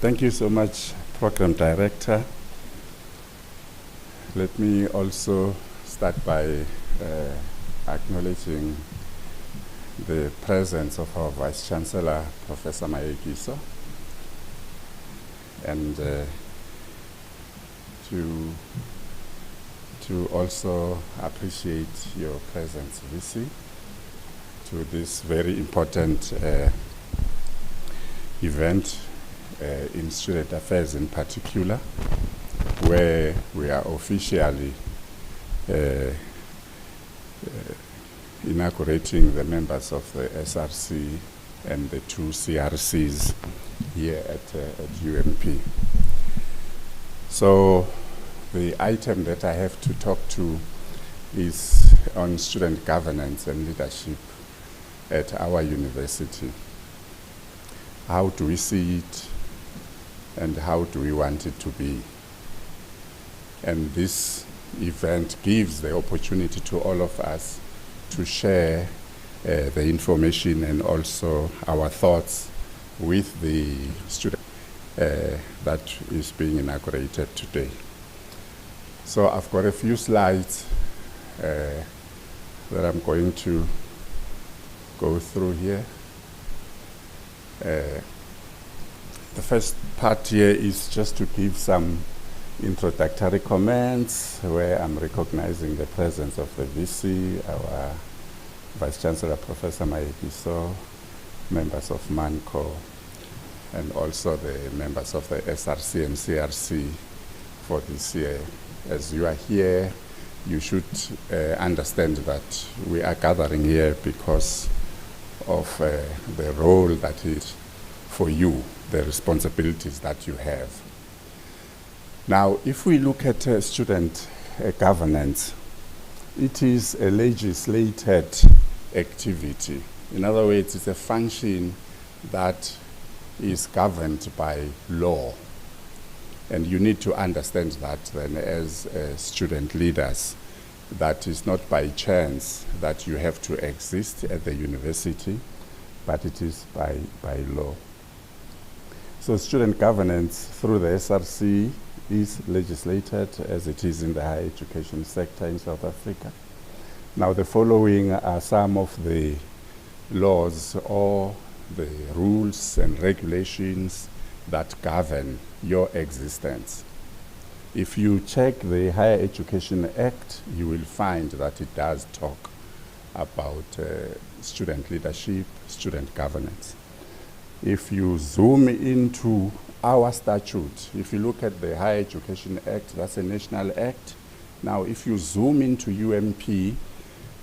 Thank you so much, Program Director. Let me also start by acknowledging the presence of our Vice Chancellor, Professor Mayekiso, and to also appreciate your presence, VC, to this very important event in student affairs in particular, where we are officially inaugurating the members of the SRC and the two CRCs here at UMP. So the item that I have to talk to is on student governance and leadership at our university. How do we see it, and how do we want it to be? And this event gives the opportunity to all of us to share the information and also our thoughts with the student that is being inaugurated today. So I've got a few slides that I'm going to go through here. The first part here is just to give some introductory comments where I'm recognizing the presence of the VC, our Vice Chancellor, Professor Mayekiso, members of MANCO, and also the members of the SRC and CRC for this year. As you are here, you should understand that we are gathering here because of the role that is for you, the responsibilities that you have. Now, if we look at student governance, it is a legislated activity. In other words, it's a function that is governed by law. And you need to understand that then as student leaders, that is not by chance that you have to exist at the university, but it is by law. So student governance through the SRC is legislated as it is in the higher education sector in South Africa. Now the following are some of the laws or the rules and regulations that govern your existence. If you check the Higher Education Act, you will find that it does talk about student leadership, student governance. If you zoom into our statute, if you look at the Higher Education Act, that's a national act. Now, if you zoom into UMP,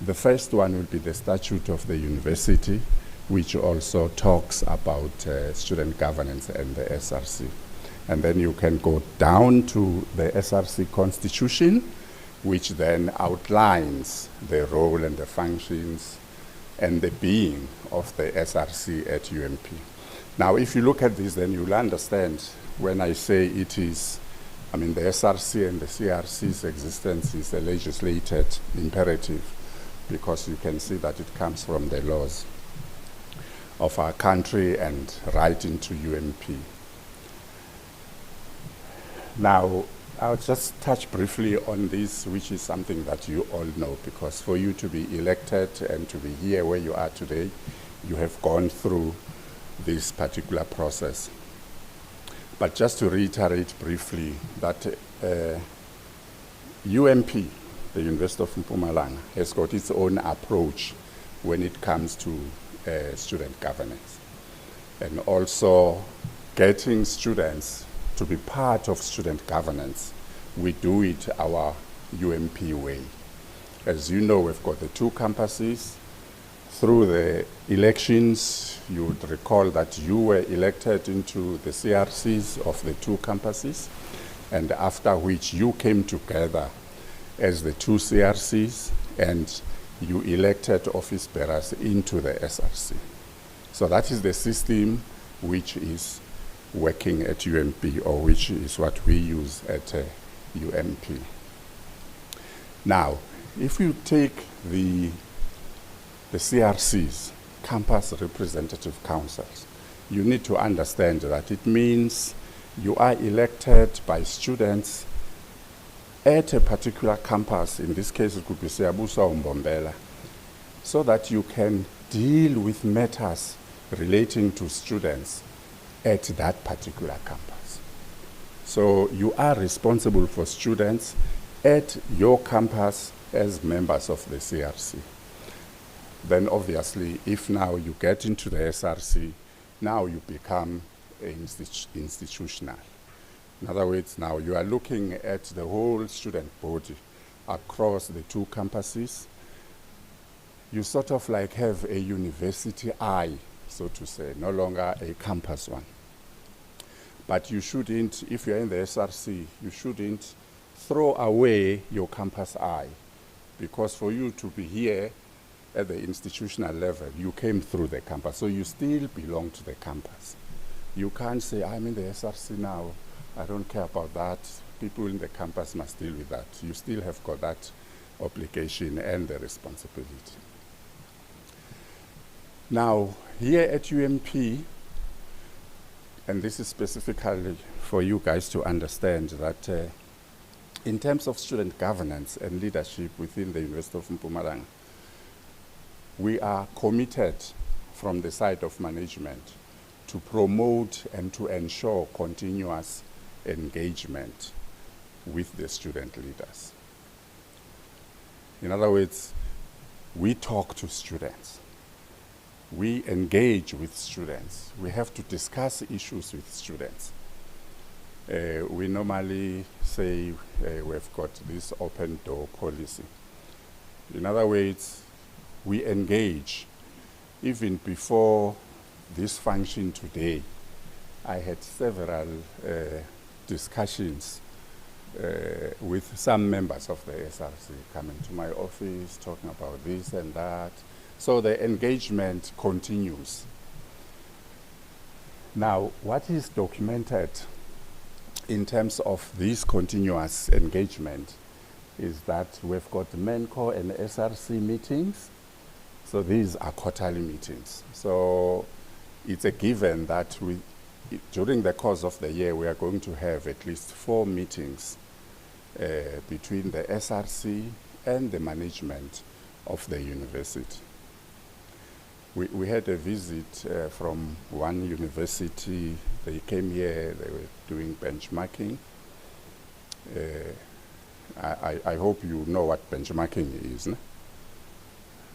the first one will be the statute of the university, which also talks about student governance and the SRC. And then you can go down to the SRC constitution, which then outlines the role and the functions and the being of the SRC at UMP. Now, if you look at this, then you'll understand when I say it is, the SRC and the CRC's existence is a legislated imperative, because you can see that it comes from the laws of our country and right into UMP. Now, I'll just touch briefly on this, which is something that you all know, because for you to be elected and to be here where you are today, you have gone through this particular process. But just to reiterate briefly that UMP, the University of Mpumalanga, has got its own approach when it comes to student governance, and also getting students to be part of student governance. We do it our UMP way. As you know, we've got the two campuses. Through the elections, you would recall that you were elected into the CRCs of the two campuses, and after which you came together as the two CRCs, and you elected office bearers into the SRC. So that is the system which is working at UMP, or which is what we use at UMP. Now, if you take the CRCs, campus representative councils. You need to understand that it means you are elected by students at a particular campus. In this case, it could be Siyabusa or Mbombela, so that you can deal with matters relating to students at that particular campus. So you are responsible for students at your campus as members of the CRC. Then obviously, if now you get into the SRC, now you become institutional. In other words, now you are looking at the whole student body across the two campuses. You sort of like have a university eye, so to say, no longer a campus one. But you shouldn't, if you're in the SRC, you shouldn't throw away your campus eye, because for you to be here at the institutional level, you came through the campus, so you still belong to the campus. You can't say, I'm in the SRC now, I don't care about that. People in the campus must deal with that. You still have got that obligation and the responsibility. Now, here at UMP, and this is specifically for you guys to understand that in terms of student governance and leadership within the University of Mpumalanga, we are committed from the side of management to promote and to ensure continuous engagement with the student leaders. In other words, we talk to students. We engage with students. We have to discuss issues with students. We normally say we've got this open door policy. In other words, we engage. Even before this function today, I had several discussions with some members of the SRC coming to my office, talking about this and that. So the engagement continues. Now, what is documented in terms of this continuous engagement is that we've got MENCO and SRC meetings. So these are quarterly meetings. So it's a given that during the course of the year, we are going to have at least 4 meetings between the SRC and the management of the university. We had a visit from one university. They came here, they were doing benchmarking. I hope you know what benchmarking is, no?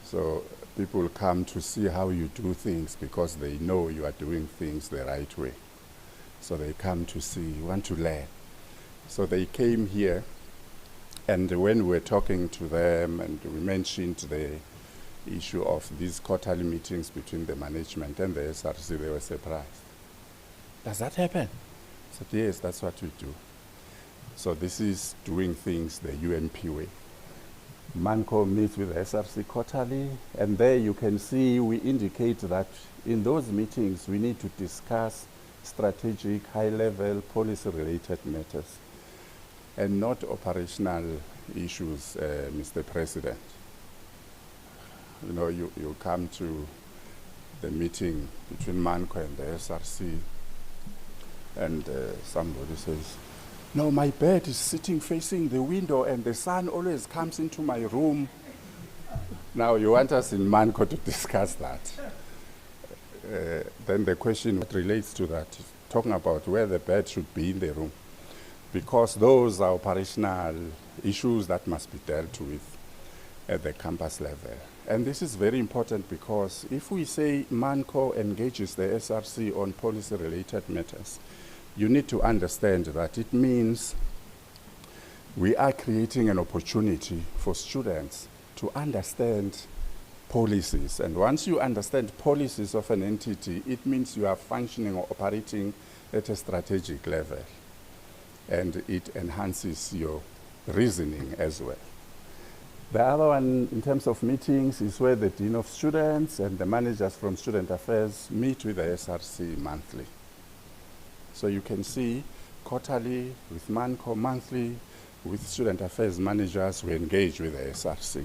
So people come to see how you do things because they know you are doing things the right way. So they come to see, want to learn. So they came here, and when we were talking to them and we mentioned the issue of these quarterly meetings between the management and the SRC, they were surprised. Does that happen? I said, yes, that's what we do. So this is doing things the UMP way. MANCO meets with the SRC quarterly, and there you can see we indicate that in those meetings we need to discuss strategic, high-level, policy-related matters and not operational issues, Mr. President. You know, you come to the meeting between MANCO and the SRC, and somebody says, no, my bed is sitting facing the window and the sun always comes into my room. Now you want us in MANCO to discuss that. Then the question that relates to that, talking about where the bed should be in the room, because those are operational issues that must be dealt with at the campus level. And this is very important because if we say MANCO engages the SRC on policy-related matters, you need to understand that it means we are creating an opportunity for students to understand policies. And once you understand policies of an entity, it means you are functioning or operating at a strategic level. And it enhances your reasoning as well. The other one, in terms of meetings, is where the Dean of Students and the managers from Student Affairs meet with the SRC monthly. So you can see quarterly with MANCO, monthly with Student Affairs managers who engage with the SRC.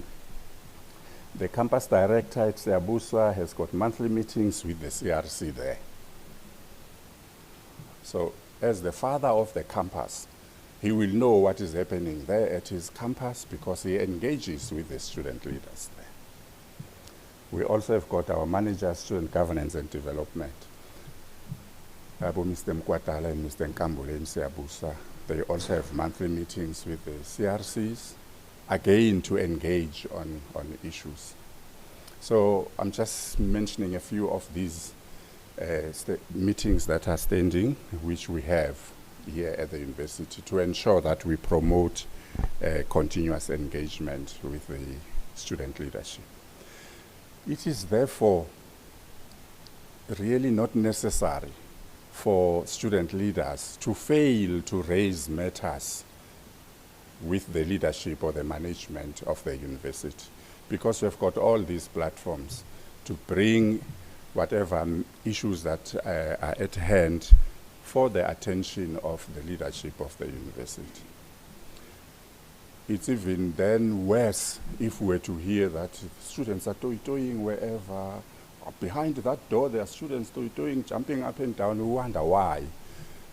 The campus director at Siabuswa has got monthly meetings with the CRC there. So as the father of the campus, he will know what is happening there at his campus because he engages with the student leaders there. We also have got our manager, student governance and development. Mr. Mkwatala and Mr. Nkambule in Siabuswa. They also have monthly meetings with the CRCs, again to engage on issues. So I'm just mentioning a few of these meetings that are standing, which we have here at the university to ensure that we promote continuous engagement with the student leadership. It is therefore really not necessary for student leaders to fail to raise matters with the leadership or the management of the university, because we've got all these platforms to bring whatever issues that are at hand for the attention of the leadership of the university. It's even then worse if we were to hear that students are toing wherever. Behind that door, there are students toing, jumping up and down. We wonder why.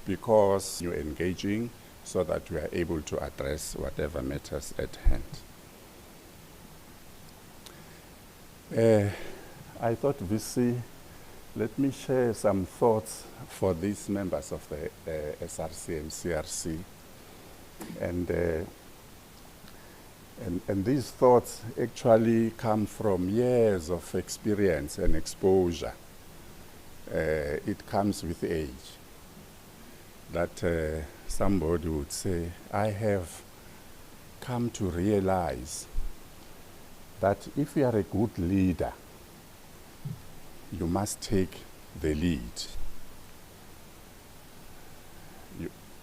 Because you're engaging so that we are able to address whatever matters at hand. I thought, VC, let me share some thoughts for these members of the SRC and CRC. And these thoughts actually come from years of experience and exposure. It comes with age. That somebody would say, I have come to realize that if you are a good leader, you must take the lead.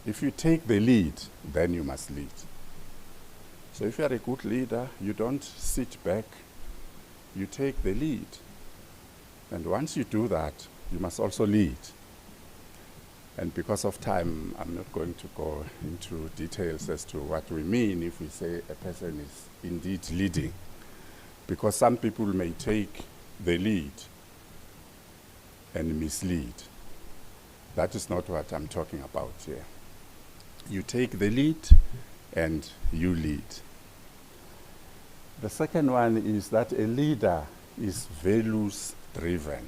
If you take the lead, then you must lead. So if you are a good leader, you don't sit back, you take the lead. And once you do that, you must also lead. And because of time, I'm not going to go into details as to what we mean if we say a person is indeed leading. Because some people may take the lead and mislead. That is not what I'm talking about here. You take the lead and you lead. The second one is that a leader is values driven.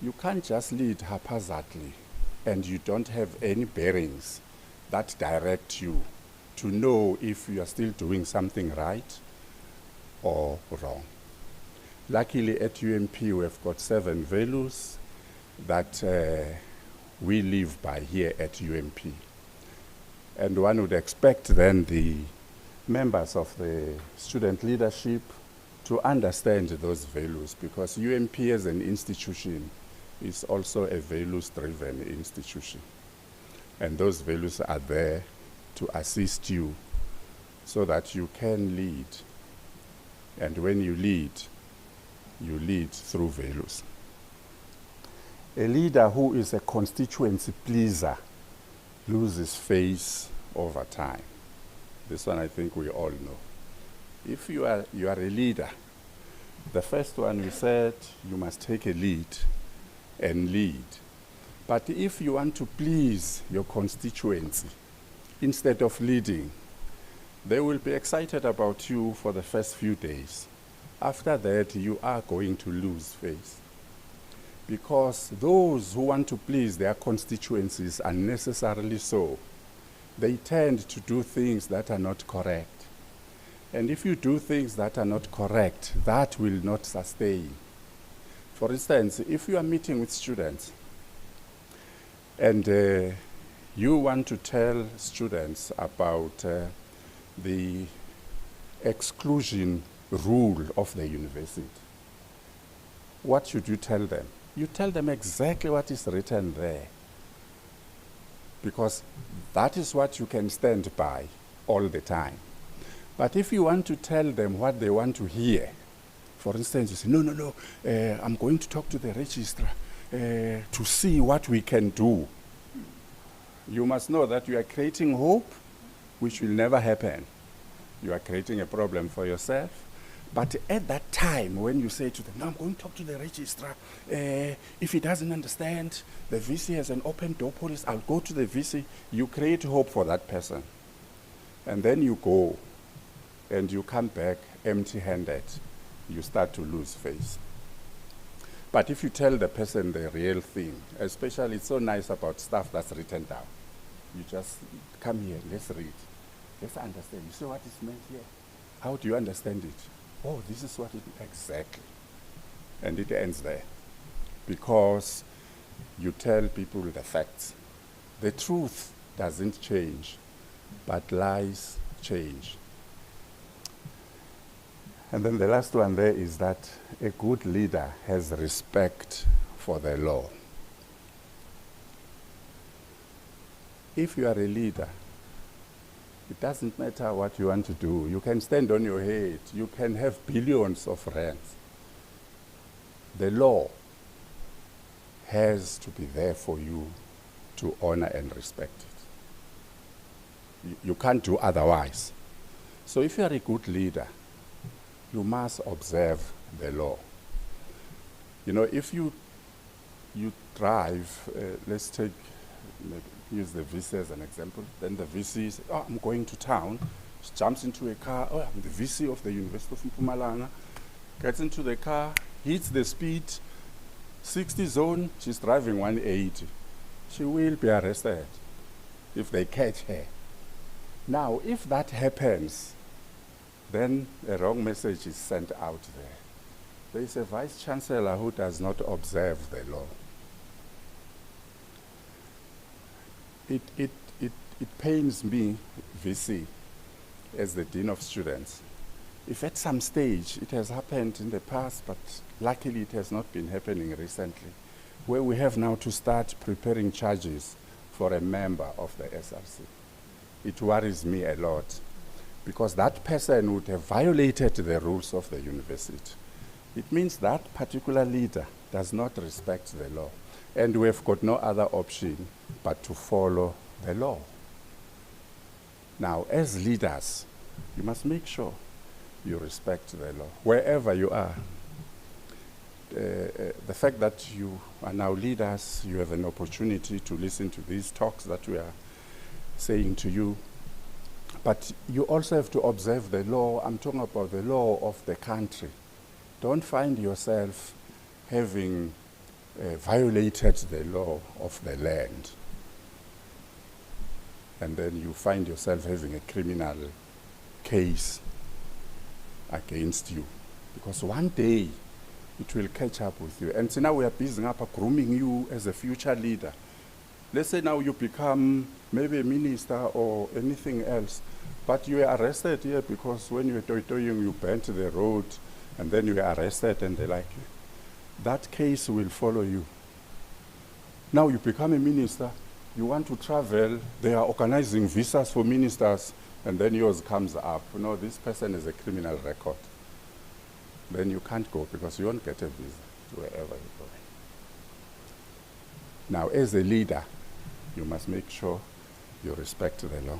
You can't just lead haphazardly and you don't have any bearings that direct you to know if you are still doing something right or wrong. Luckily at UMP we've got 7 values that we live by here at UMP. And one would expect then the members of the student leadership to understand those values, because UMP as an institution is also a values-driven institution. And those values are there to assist you so that you can lead. And when you lead through values. A leader who is a constituency pleaser loses face over time. This one I think we all know. If you are a leader, the first one we said you must take a lead and lead. But if you want to please your constituency, instead of leading, they will be excited about you for the first few days. After that, you are going to lose face. Because those who want to please their constituencies unnecessarily so, they tend to do things that are not correct. And if you do things that are not correct, that will not sustain. For instance, if you are meeting with students and you want to tell students about the exclusion rule of the university, what should you tell them? You tell them exactly what is written there, because that is what you can stand by all the time. But if you want to tell them what they want to hear, for instance, you say, no, I'm going to talk to the registrar to see what we can do. You must know that you are creating hope, which will never happen. You are creating a problem for yourself, But at that time, when you say to them, no, I'm going to talk to the registrar. If he doesn't understand, the VC has an open door policy, I'll go to the VC. You create hope for that person. And then you go, and you come back empty-handed. You start to lose face. But if you tell the person the real thing, especially it's so nice about stuff that's written down. You just come here, let's read. Let's understand. You see what is meant here? How do you understand it? Oh, this is what it is. Exactly. And it ends there. Because you tell people the facts. The truth doesn't change, but lies change. And then the last one there is that a good leader has respect for the law. If you are a leader, it doesn't matter what you want to do. You can stand on your head. You can have billions of rands. The law has to be there for you to honor and respect it. You can't do otherwise. So if you are a good leader, you must observe the law. You know, if you drive, let's use the VC as an example. Then the VC says, oh, I'm going to town. She jumps into a car. Oh, I'm the VC of the University of Mpumalanga. Gets into the car, hits the speed, 60 zone, she's driving 180. She will be arrested if they catch her. Now, if that happens, then a wrong message is sent out there. There is a vice chancellor who does not observe the law. It pains me, VC, as the Dean of Students. If at some stage it has happened in the past, but luckily it has not been happening recently, where we have now to start preparing charges for a member of the SRC. It worries me a lot, because that person would have violated the rules of the university. It means that particular leader does not respect the law, and we have got no other option but to follow the law. Now, as leaders, you must make sure you respect the law, wherever you are. The fact that you are now leaders, you have an opportunity to listen to these talks that we are saying to you. But you also have to observe the law. I'm talking about the law of the country. Don't find yourself having violated the law of the land. And then you find yourself having a criminal case against you. Because one day it will catch up with you. And so now we are busy up grooming you as a future leader. Let's say now you become maybe a minister or anything else, but you were arrested here because when you were toying, you bent the road, and then you were arrested, and they like you. That case will follow you. Now you become a minister, you want to travel, they are organizing visas for ministers, and then yours comes up. You know, this person has a criminal record. Then you can't go because you won't get a visa to wherever you're going. Now, as a leader, you must make sure you respect the law.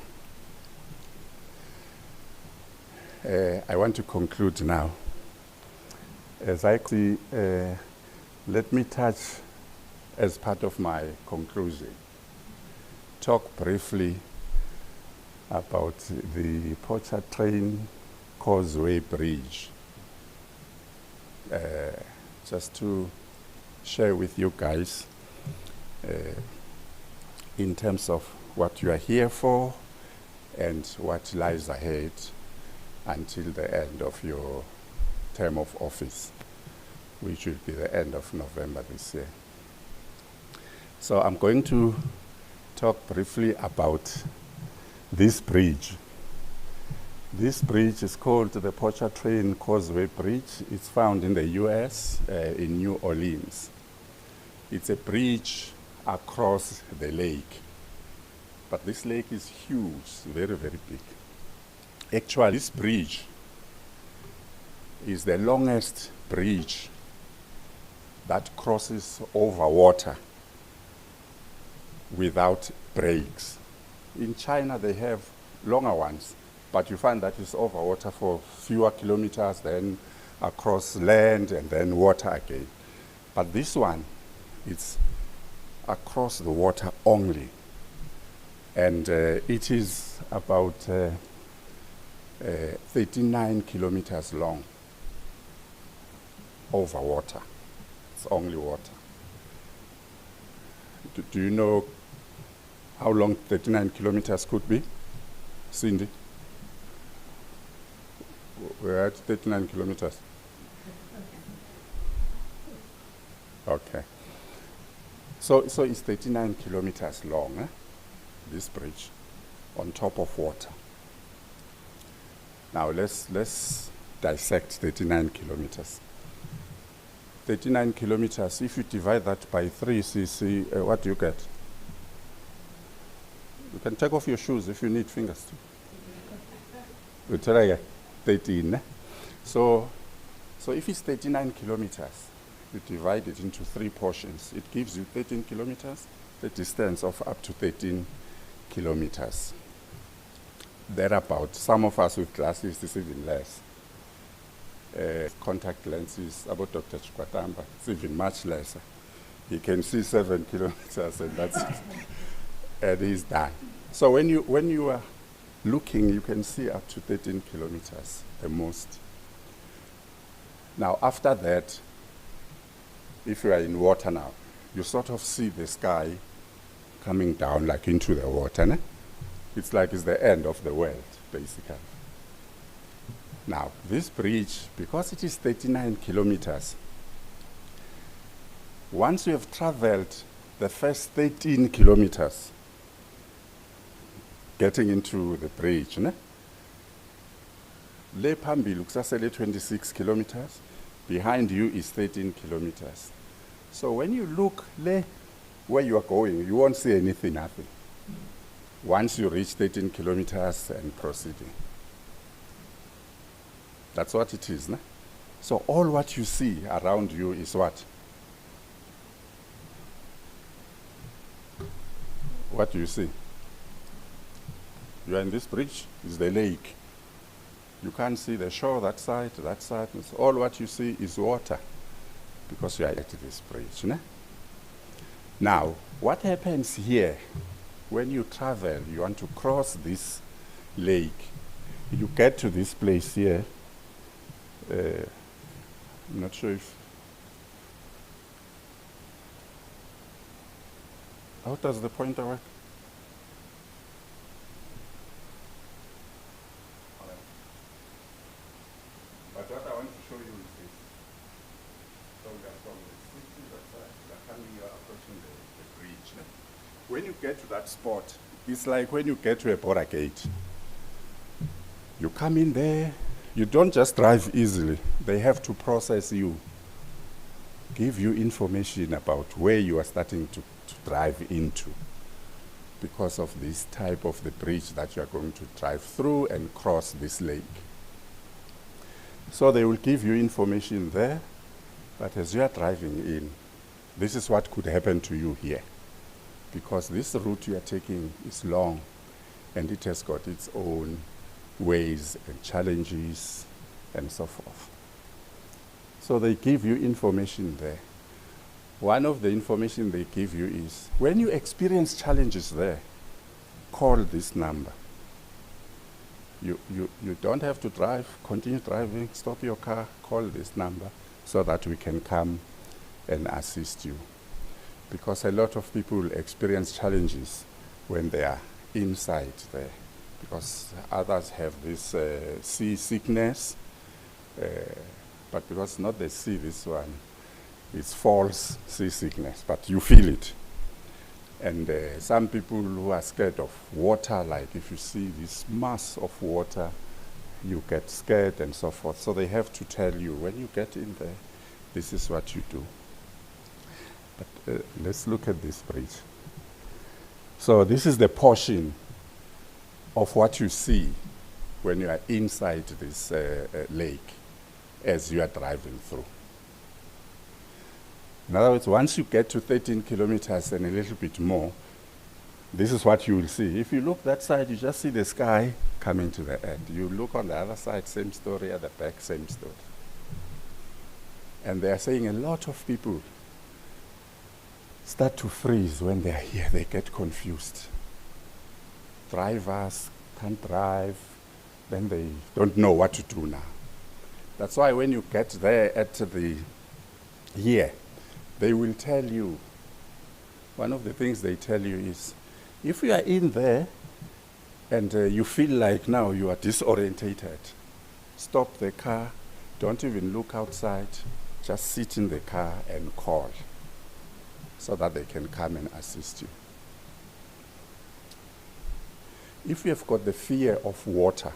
I want to conclude now. As I see, let me touch, as part of my conclusion, talk briefly about the Pontchartrain Causeway Bridge. Just to share with you guys in terms of what you are here for and what lies ahead until the end of your term of office, which will be the end of November this year. So I'm going to talk briefly about this bridge. This bridge is called the Pontchartrain Causeway Bridge. It's found in the US, in New Orleans. It's a bridge across the lake. But this lake is huge, very, very big. Actually, this bridge is the longest bridge that crosses over water without breaks. In China, they have longer ones, but you find that it's over water for fewer kilometers, then across land, and then water again. But this one, it's across the water only. And it is about 39 kilometers long over water. It's only water. Do you know how long 39 kilometers could be? Cindy? We're at 39 kilometers. Okay. So it's 39 kilometers long, this bridge, on top of water. Now let's dissect 39 kilometers. 39 kilometers, if you divide that by 3 cc, what do you get? You can take off your shoes if you need fingers too. You try 13. So if it's 39 kilometers, you divide it into 3 portions. It gives you 13 kilometers, the distance of up to 13 kilometers. Thereabout. Some of us with glasses, it's even less. Contact lenses, about Dr. Chikwatamba, it's even much less. He can see 7 kilometers and that's it. And he's done. So when you are looking, you can see up to 13 kilometers, the most. Now after that, if you are in water now, you sort of see the sky coming down like into the water. Ne? It's like it's the end of the world, basically. Now, this bridge, because it is 39 kilometers, once you have traveled the first 13 kilometers, getting into the bridge, ne? Le phambili kusasele 26 kilometers, behind you is 13 kilometers. So when you look where you are going, you won't see anything, nothing. Once you reach 13 kilometers and proceeding. That's what it is. Ne? So all what you see around you is what? What do you see? You are in this bridge, is the lake. You can't see the shore, that side. It's all what you see is water because you are at this bridge. Ne? Now, what happens here when you travel, you want to cross this lake, you get to this place here. I'm not sure if... How does the pointer work? But what I want to show you is this. So we are from the city, we are coming here approaching the bridge. Ne? When you get to that spot, it's like when you get to a border gate. You come in there, you don't just drive easily. They have to process you, give you information about where you are starting to drive into because of this type of the bridge that you are going to drive through and cross this lake. So they will give you information there, but as you are driving in, this is what could happen to you here because this route you are taking is long and it has got its own ways and challenges and so forth. So they give you information there. One of the information they give you is, when you experience challenges there, call this number. You don't have to drive, continue driving, stop your car, call this number so that we can come and assist you. Because a lot of people experience challenges when they are inside there. Because others have this sea sickness, but because not the sea, this one, it's false seasickness, but you feel it. And some people who are scared of water, like if you see this mass of water, you get scared and so forth. So they have to tell you, when you get in there, this is what you do. But let's look at this bridge. So this is the portion of what you see when you are inside this lake as you are driving through. In other words, once you get to 13 kilometers and a little bit more, this is what you will see. If you look that side, you just see the sky coming to the end. You look on the other side, same story, at the back, same story. And they are saying a lot of people start to freeze when they are here. They get confused. Drivers can't drive, then they don't know what to do now. That's why when you get there at the here, they will tell you, one of the things they tell you is, if you are in there and you feel like now you are disorientated, stop the car, don't even look outside, just sit in the car and call so that they can come and assist you. If you have got the fear of water,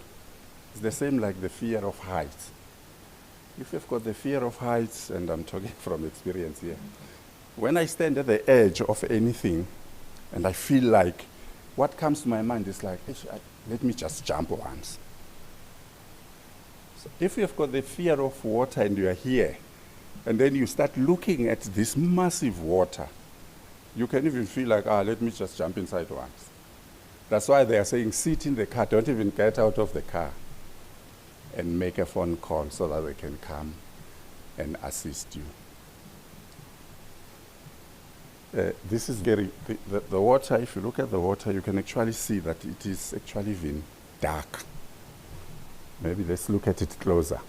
it's the same like the fear of heights. If you've got the fear of heights, and I'm talking from experience here, when I stand at the edge of anything and I feel like what comes to my mind is like, let me just jump once. So if you've got the fear of water and you are here, and then you start looking at this massive water, you can even feel like, let me just jump inside once. That's why they are saying, sit in the car, don't even get out of the car, and make a phone call so that they can come and assist you. This is very, the water, if you look at the water, you can actually see that it is actually even dark. Maybe let's look at it closer.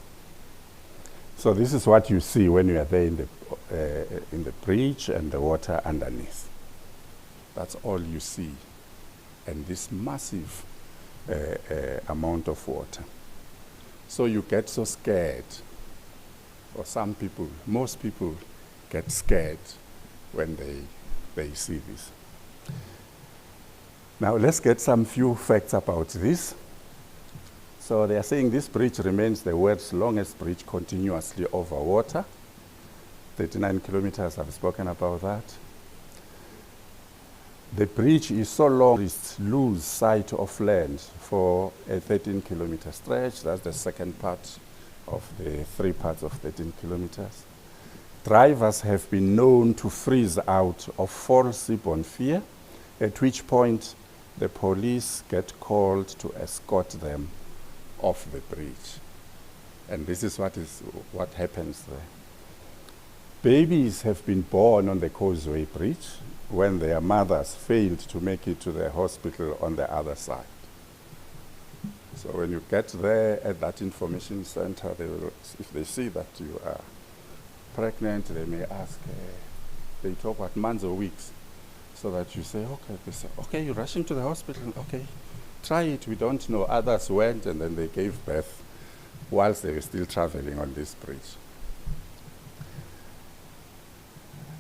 So this is what you see when you are there in the bridge and the water underneath. That's all you see. And this massive amount of water. So you get so scared, or some people, most people get scared when they see this. Now let's get some few facts about this. So they are saying this bridge remains the world's longest bridge continuously over water. 39 kilometers, I've spoken about that. The bridge is so long, it lose sight of land for a 13-kilometer stretch. That's the second part of the 3 parts of 13 kilometers. Drivers have been known to freeze out of false seaborne fear, at which point the police get called to escort them off the bridge. And this is what happens there. Babies have been born on the Causeway Bridge when their mothers failed to make it to the hospital on the other side. So when you get there at that information center, if they see that you are pregnant, they may ask, they talk about months or weeks, so that you say, okay, they say, okay, you're rushing to the hospital, okay, try it, we don't know. Others went and then they gave birth whilst they were still traveling on this bridge.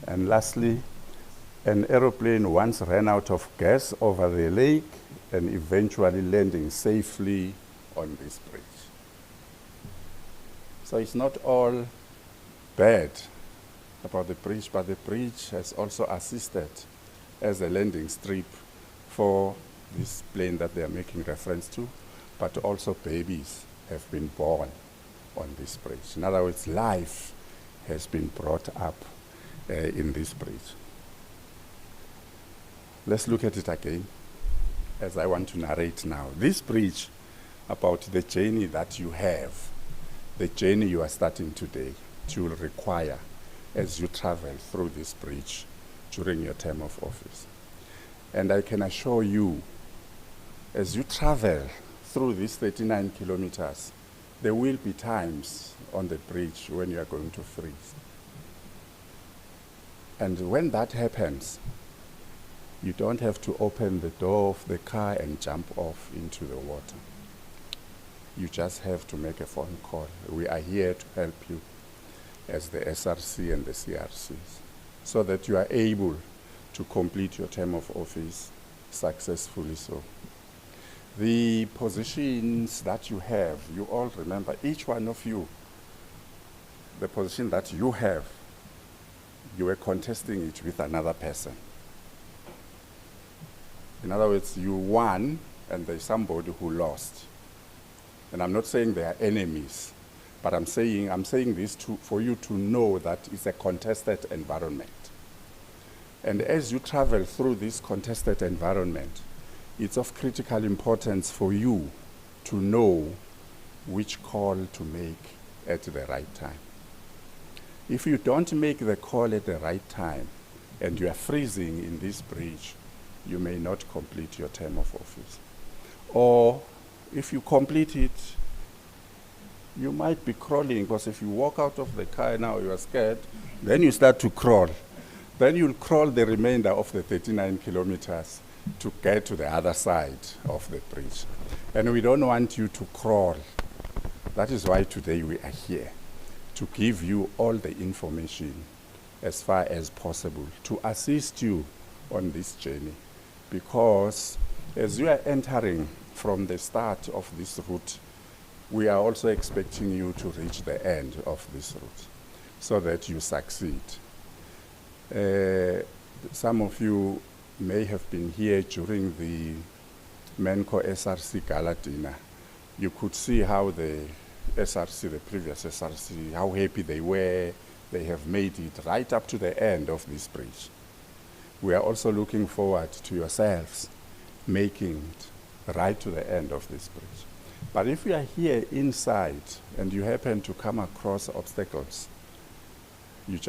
And lastly, an aeroplane once ran out of gas over the lake and eventually landing safely on this bridge. So it's not all bad about the bridge, but the bridge has also assisted as a landing strip for this plane that they are making reference to, but also babies have been born on this bridge. In other words, life has been brought up in this bridge. Let's look at it again, as I want to narrate now. This bridge, about the journey that you have, the journey you are starting today, it will require as you travel through this bridge during your term of office. And I can assure you, as you travel through these 39 kilometers, there will be times on the bridge when you are going to freeze. And when that happens, you don't have to open the door of the car and jump off into the water. You just have to make a phone call. We are here to help you as the SRC and the CRCs, so that you are able to complete your term of office successfully. So the positions that you have, you all remember, each one of you, the position that you have, you were contesting it with another person. In other words, you won and there's somebody who lost. And I'm not saying they are enemies, but I'm saying this for you to know that it's a contested environment. And as you travel through this contested environment, it's of critical importance for you to know which call to make at the right time. If you don't make the call at the right time and you are freezing in this bridge, you may not complete your term of office. Or if you complete it, you might be crawling, because if you walk out of the car now, you are scared, then you start to crawl. Then you'll crawl the remainder of the 39 kilometers to get to the other side of the bridge. And we don't want you to crawl. That is why today we are here, to give you all the information as far as possible, to assist you on this journey. Because as you are entering from the start of this route, we are also expecting you to reach the end of this route so that you succeed. Some of you may have been here during the MENCO SRC Gala dinner. You could see how the SRC, the previous SRC, how happy they were. They have made it right up to the end of this bridge. We are also looking forward to yourselves making it right to the end of this bridge. But if you are here inside and you happen to come across obstacles, you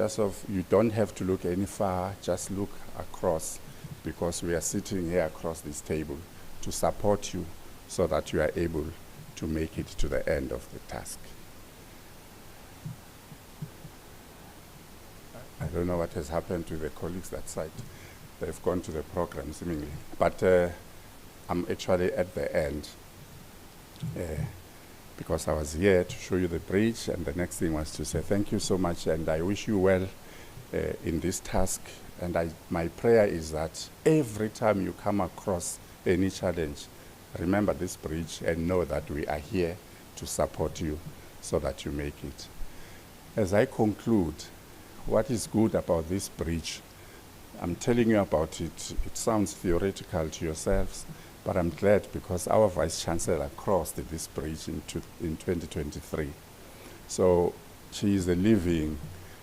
don't have to look any far, just look across, because we are sitting here across this table to support you so that you are able to make it to the end of the task. I don't know what has happened to the colleagues that side. They've gone to the program seemingly. But I'm actually at the end because I was here to show you the bridge, and the next thing was to say thank you so much, and I wish you well in this task. And my prayer is that every time you come across any challenge, remember this bridge and know that we are here to support you so that you make it. As I conclude, what is good about this bridge, I'm telling you about it. It sounds theoretical to yourselves, but I'm glad because our Vice Chancellor crossed this bridge in 2023. So she is a living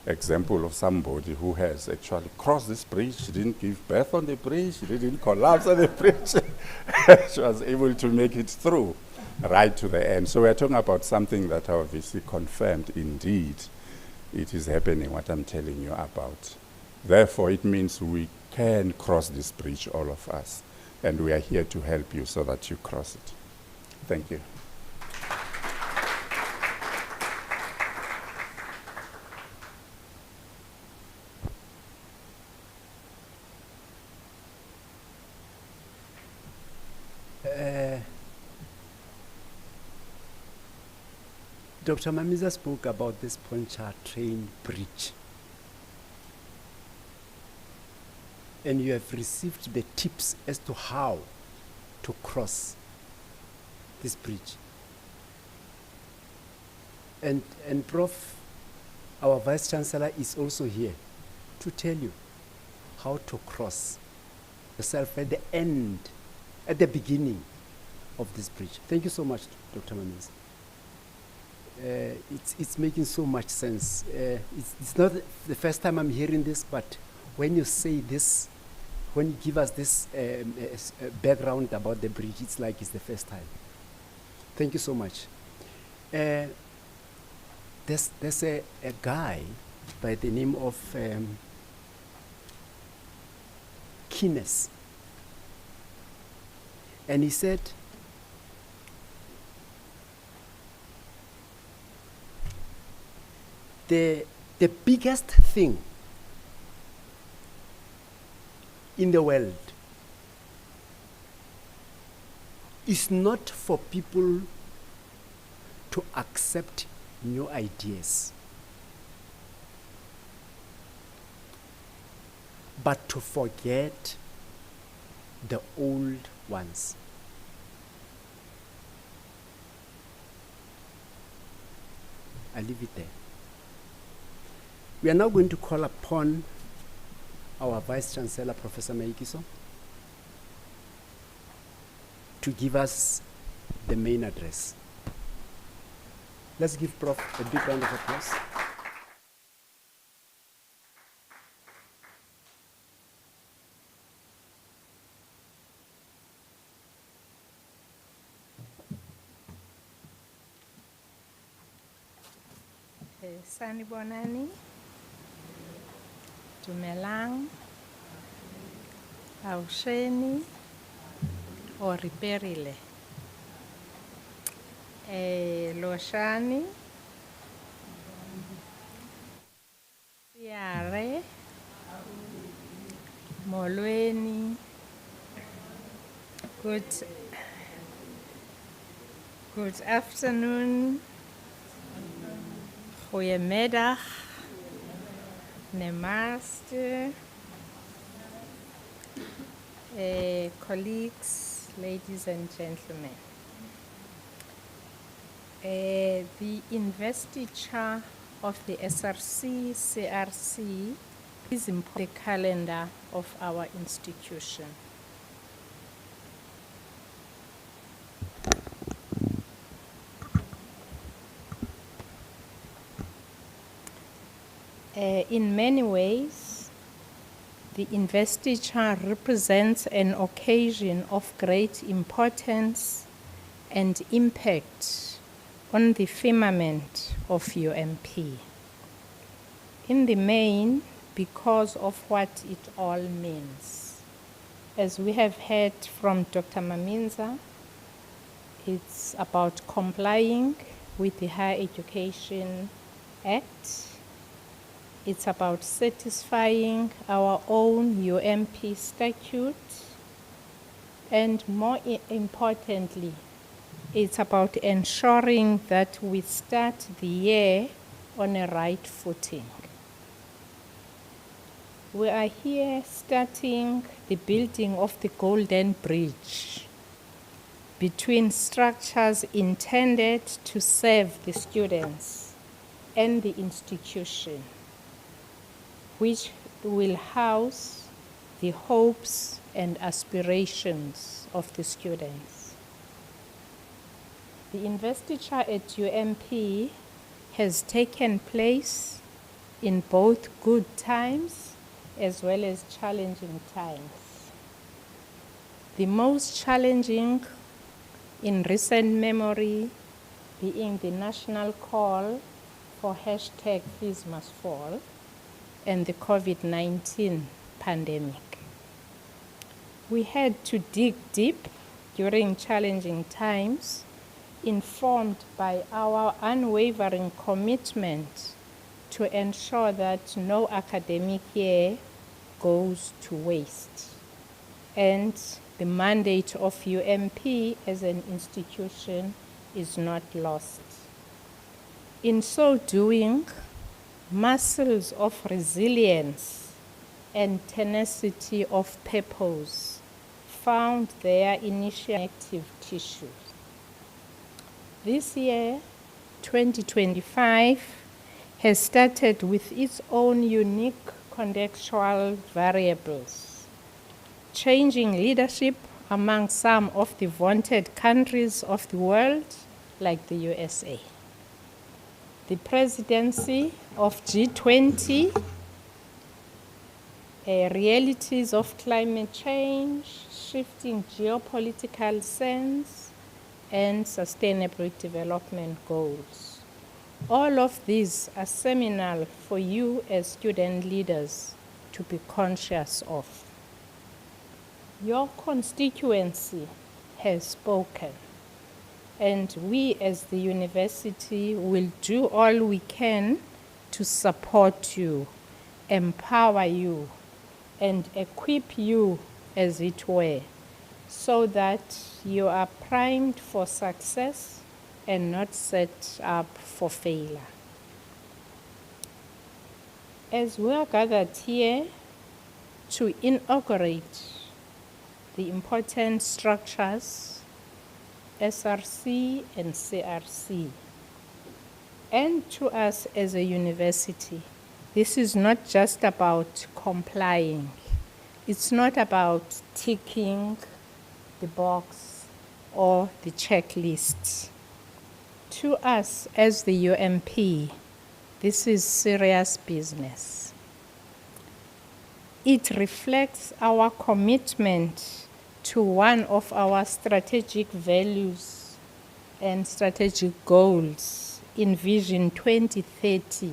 example of somebody who has actually crossed this bridge. She didn't give birth on the bridge. She didn't collapse on the bridge. She was able to make it through right to the end. So we're talking about something that our VC confirmed indeed it is happening, what I'm telling you about. Therefore, it means we can cross this bridge, all of us, and we are here to help you so that you cross it. Thank you. Dr. Mamiza spoke about this Pontchartrain Bridge. And you have received the tips as to how to cross this bridge. And Prof, our Vice Chancellor is also here to tell you how to cross yourself at the end, at the beginning of this bridge. Thank you so much, Dr. Mamiza. It's making so much sense. It's not the first time I'm hearing this, but when you say this, when you give us this background about the bridge, it's like it's the first time. Thank you so much. There's a guy by the name of Kines, and he said, the biggest thing in the world is not for people to accept new ideas, but to forget the old ones. I leave it there. We are now going to call upon our Vice Chancellor, Professor Maikiso, to give us the main address. Let's give Prof a big round of applause. Sanibonani, Dumelang, Ausheni, or Riperile. Loshani, Siare, Molweni. Good afternoon. Goedemiddag. Namaste. Colleagues, ladies and gentlemen. The investiture of the SRC, CRC is in the calendar of our institution. In many ways, the investiture represents an occasion of great importance and impact on the firmament of UMP. In the main, because of what it all means. As we have heard from Dr. Maminza, it's about complying with the Higher Education Act. It's about satisfying our own UMP statute, and more importantly, it's about ensuring that we start the year on a right footing. We are here starting the building of the Golden Bridge between structures intended to serve the students and the institution, which will house the hopes and aspirations of the students. The investiture at UMP has taken place in both good times as well as challenging times. The most challenging in recent memory being the national call for #FeesMustFall and the COVID-19 pandemic. We had to dig deep during challenging times, informed by our unwavering commitment to ensure that no academic year goes to waste, and the mandate of UMP as an institution is not lost. In so doing, muscles of resilience and tenacity of purpose found their initial active tissues. This year, 2025, has started with its own unique contextual variables. Changing leadership among some of the vaunted countries of the world, like the USA. The presidency of G20, realities of climate change, shifting geopolitical sense, and sustainable development goals. All of these are seminal for you as student leaders to be conscious of. Your constituency has spoken, and we as the university will do all we can to support you, empower you, and equip you, as it were, so that you are primed for success and not set up for failure. As we are gathered here to inaugurate the important structures, SRC and CRC, and to us as a university, this is not just about complying. It's not about ticking the box or the checklist. To us as the UMP, this is serious business. It reflects our commitment to one of our strategic values and strategic goals in Vision 2030,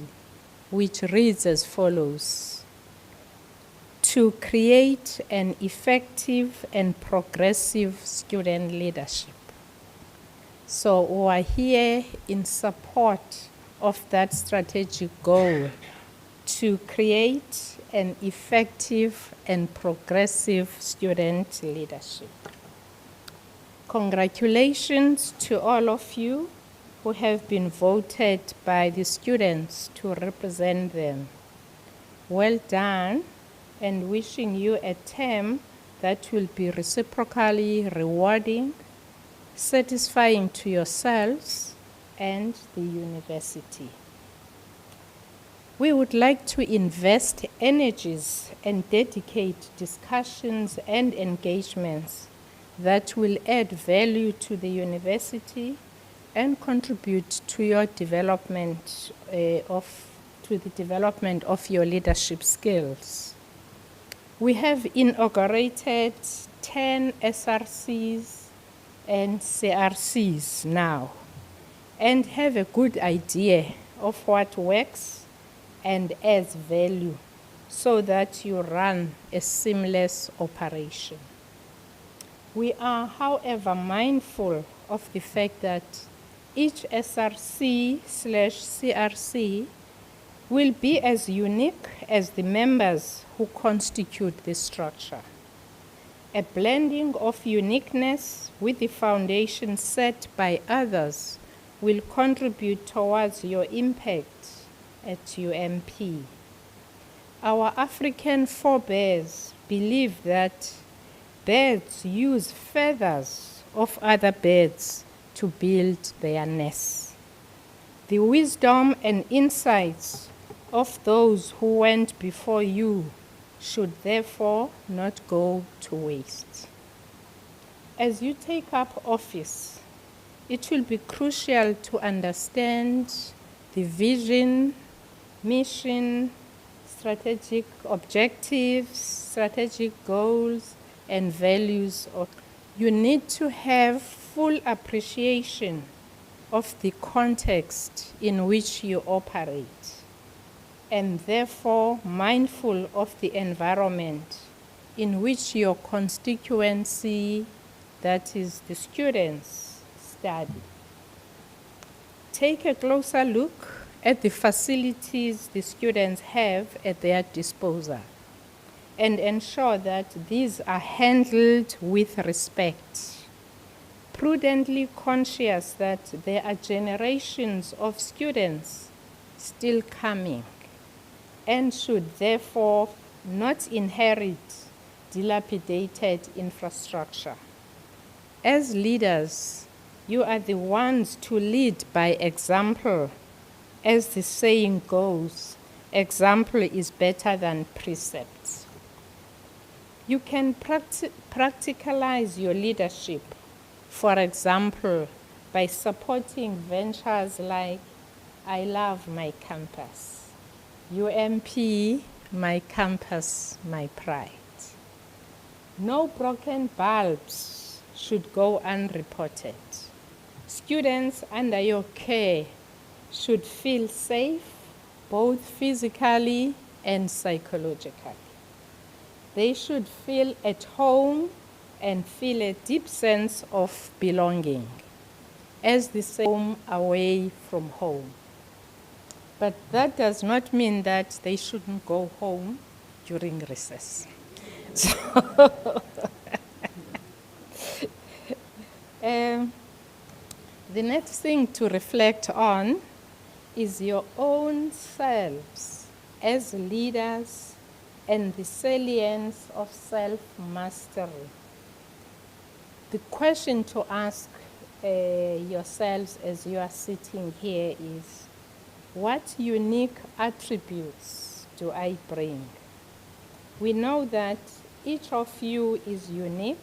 which reads as follows: to create an effective and progressive student leadership. So we are here in support of that strategic goal to create an effective and progressive student leadership. Congratulations to all of you who have been voted by the students to represent them. Well done, and wishing you a term that will be reciprocally rewarding, satisfying to yourselves and the university. We would like to invest energies and dedicate discussions and engagements that will add value to the university and contribute to your development to the development of your leadership skills. We have inaugurated 10 SRCs and CRCs now, and have a good idea of what works and adds value so that you run a seamless operation. We are, however, mindful of the fact that each SRC/CRC will be as unique as the members who constitute the structure. A blending of uniqueness with the foundation set by others will contribute towards your impact at UMP. Our African forebears believe that birds use feathers of other birds to build their nests. The wisdom and insights of those who went before you should therefore not go to waste. As you take up office, it will be crucial to understand the vision, mission, strategic objectives, strategic goals, and values. You need to have full appreciation of the context in which you operate, and therefore mindful of the environment in which your constituency, that is the students, study. Take a closer look at the facilities the students have at their disposal and ensure that these are handled with respect, prudently conscious that there are generations of students still coming and should therefore not inherit dilapidated infrastructure. As leaders, you are the ones to lead by example. As the saying goes, example is better than precepts. You can practicalize your leadership, for example, by supporting ventures like I Love My Campus, UMP, My Campus, My Pride. No broken bulbs should go unreported. Students under your care should feel safe, both physically and psychologically. They should feel at home and feel a deep sense of belonging, as they say, home away from home. But that does not mean that they shouldn't go home during recess. The next thing to reflect on is your own selves as leaders and the salience of self-mastery. The question to ask yourselves as you are sitting here is, what unique attributes do I bring? We know that each of you is unique,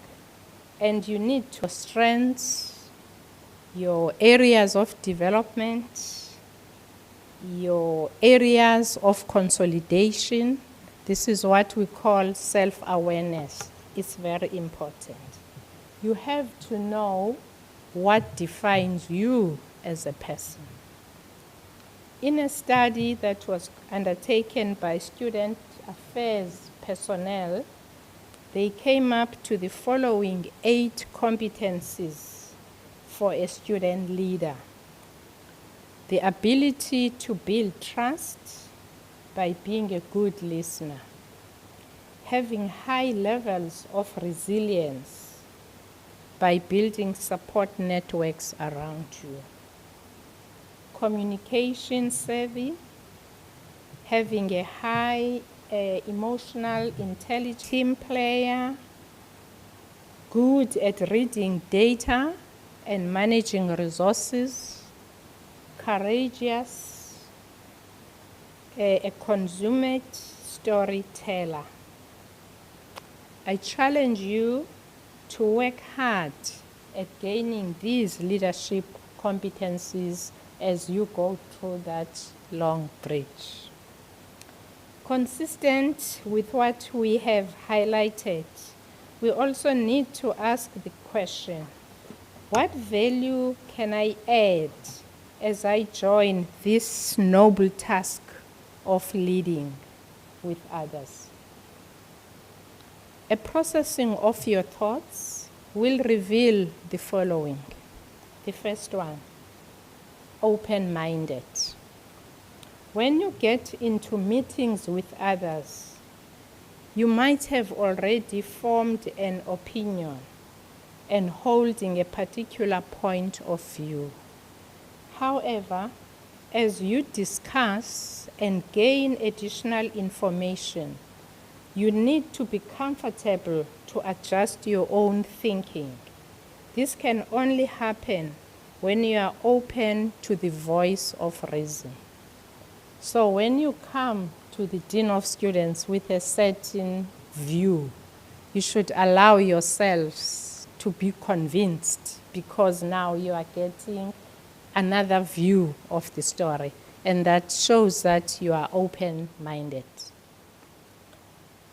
and you need your strengths, your areas of development, your areas of consolidation. This is what we call self-awareness. It's very important. You have to know what defines you as a person. In a study that was undertaken by student affairs personnel, they came up to the following 8 competencies for a student leader. The ability to build trust by being a good listener, having high levels of resilience by building support networks around you, communication savvy, having a high emotional intelligence, team player, good at reading data and managing resources, courageous, a consummate storyteller. I challenge you to work hard at gaining these leadership competencies as you go through that long bridge. Consistent with what we have highlighted, we also need to ask the question, what value can I add as I join this noble task of leading with others? A processing of your thoughts will reveal the following. The first one, open-minded. When you get into meetings with others, you might have already formed an opinion and holding a particular point of view. However, as you discuss and gain additional information, you need to be comfortable to adjust your own thinking. This can only happen when you are open to the voice of reason. So when you come to the Dean of Students with a certain view, you should allow yourselves to be convinced, because now you are getting another view of the story, and that shows that you are open-minded.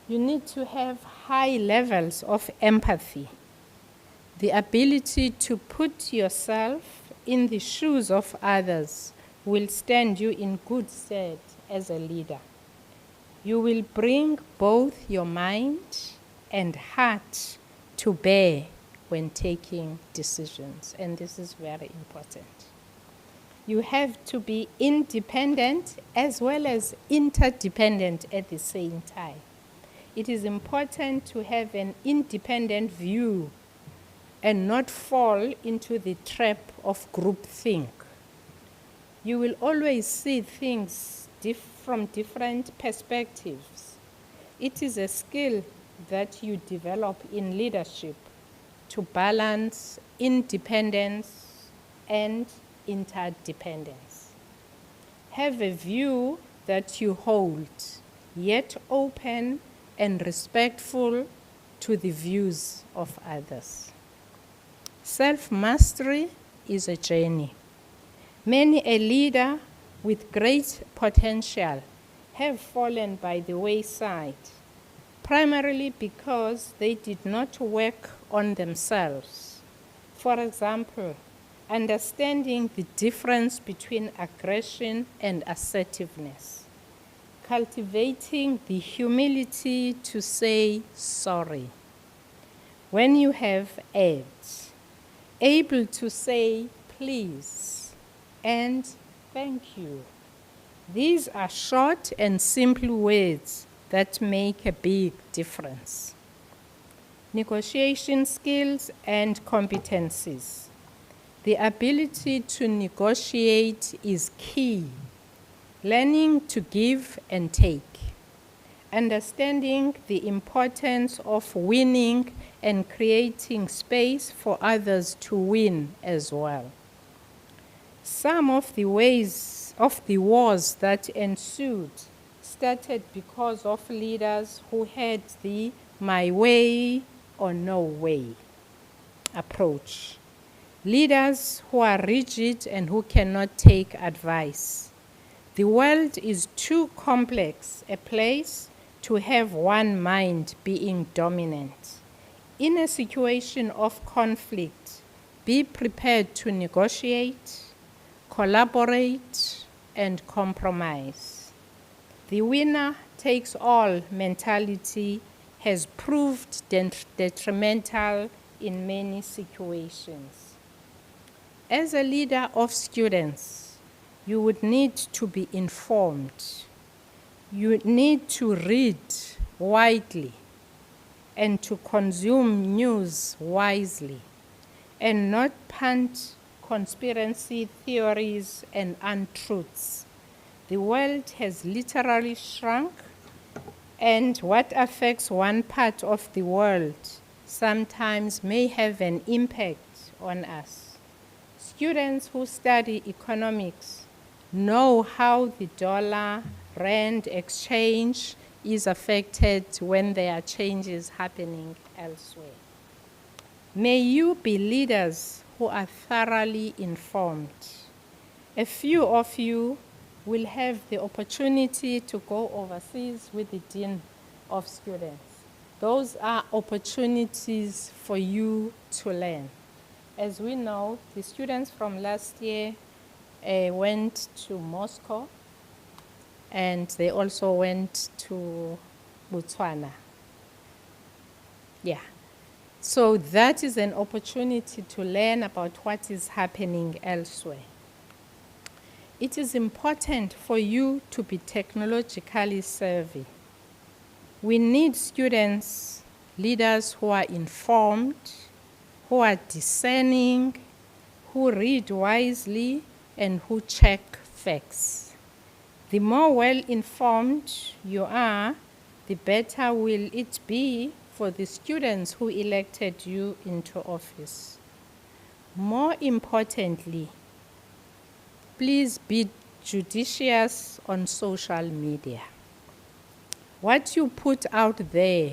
You need to have high levels of empathy, the ability to put yourself in the shoes of others will stand you in good stead as a leader. You will bring both your mind and heart to bear when taking decisions, and this is very important. You have to be independent as well as interdependent at the same time. It is important to have an independent view and not fall into the trap of groupthink. You will always see things from different perspectives. It is a skill that you develop in leadership to balance independence and interdependence. Have a view that you hold, yet open and respectful to the views of others. Self-mastery is a journey. Many a leader with great potential have fallen by the wayside, primarily because they did not work on themselves. For example, understanding the difference between aggression and assertiveness, cultivating the humility to say sorry. When you have erred, able to say please and thank you. These are short and simple words that make a big difference. Negotiation skills and competencies. The ability to negotiate is key. Learning to give and take. Understanding the importance of winning and creating space for others to win as well. Some of the wars that ensued started because of leaders who had the my way or no way approach. Leaders who are rigid and who cannot take advice. The world is too complex a place to have one mind being dominant. In a situation of conflict, be prepared to negotiate, collaborate, and compromise. The winner takes all mentality has proved detrimental in many situations. As a leader of students, you would need to be informed. You need to read widely and to consume news wisely and not punt conspiracy theories and untruths. The world has literally shrunk, and what affects one part of the world sometimes may have an impact on us. Students who study economics know how the dollar-rand exchange is affected when there are changes happening elsewhere. May you be leaders who are thoroughly informed. A few of you will have the opportunity to go overseas with the Dean of Students. Those are opportunities for you to learn. As we know, the students from last year went to Moscow, and they also went to Botswana. Yeah. So that is an opportunity to learn about what is happening elsewhere. It is important for you to be technologically savvy. We need students, leaders who are informed, who are discerning, who read wisely, and who check facts. The more well-informed you are, the better will it be for the students who elected you into office. More importantly, please be judicious on social media. What you put out there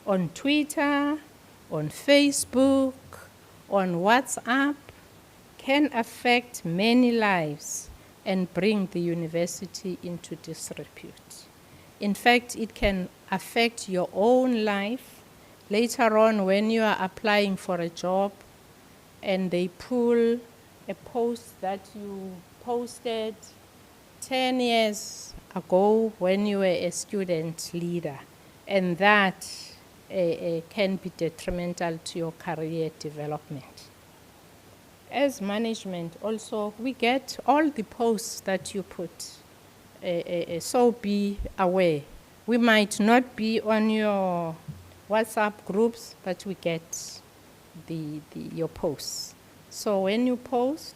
on Twitter, on Facebook, on WhatsApp can affect many lives and bring the university into disrepute. In fact, it can affect your own life. Later on, when you are applying for a job and they pull a post that you posted 10 years ago when you were a student leader, and that can be detrimental to your career development. As management also, we get all the posts that you put, so be aware. We might not be on your WhatsApp groups, but we get your posts. So when you post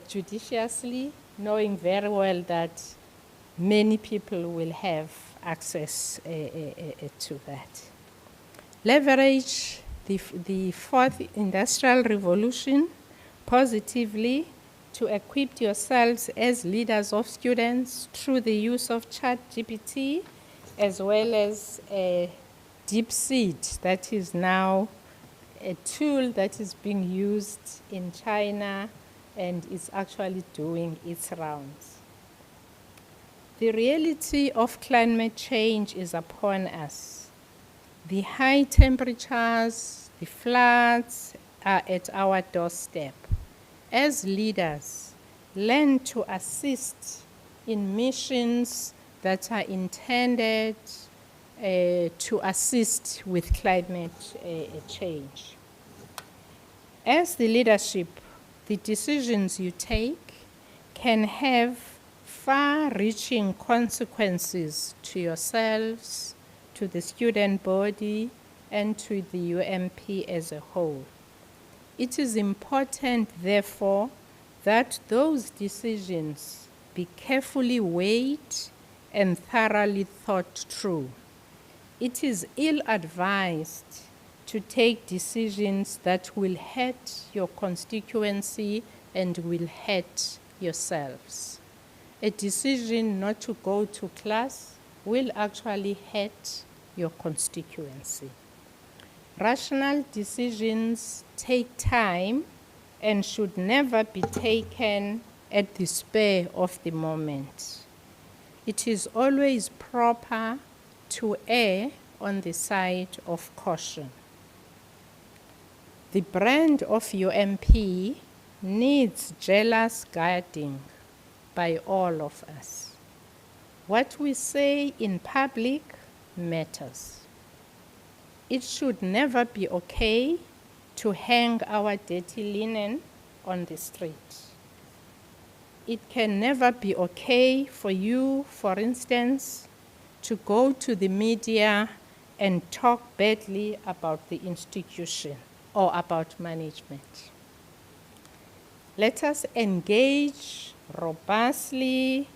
judiciously, knowing very well that many people will have access to that. Leverage the fourth industrial revolution positively to equip yourselves as leaders of students through the use of ChatGPT, as well as DeepSeed, that is now a tool that is being used in China and is actually doing its rounds. The reality of climate change is upon us. The high temperatures, the floods are at our doorstep. As leaders, learn to assist in missions that are intended to assist with climate change. As the leadership, the decisions you take can have far-reaching consequences to yourselves, to the student body, and to the UMP as a whole. It is important, therefore, that those decisions be carefully weighed and thoroughly thought through. It is ill-advised to take decisions that will hurt your constituency and will hurt yourselves. A decision not to go to class will actually hurt your constituency. Rational decisions take time and should never be taken at the spur of the moment. It is always proper to err on the side of caution. The brand of UMP needs jealous guarding by all of us. What we say in public matters. It should never be okay to hang our dirty linen on the street. It can never be okay for you, for instance, to go to the media and talk badly about the institution or about management. Let us engage robustly,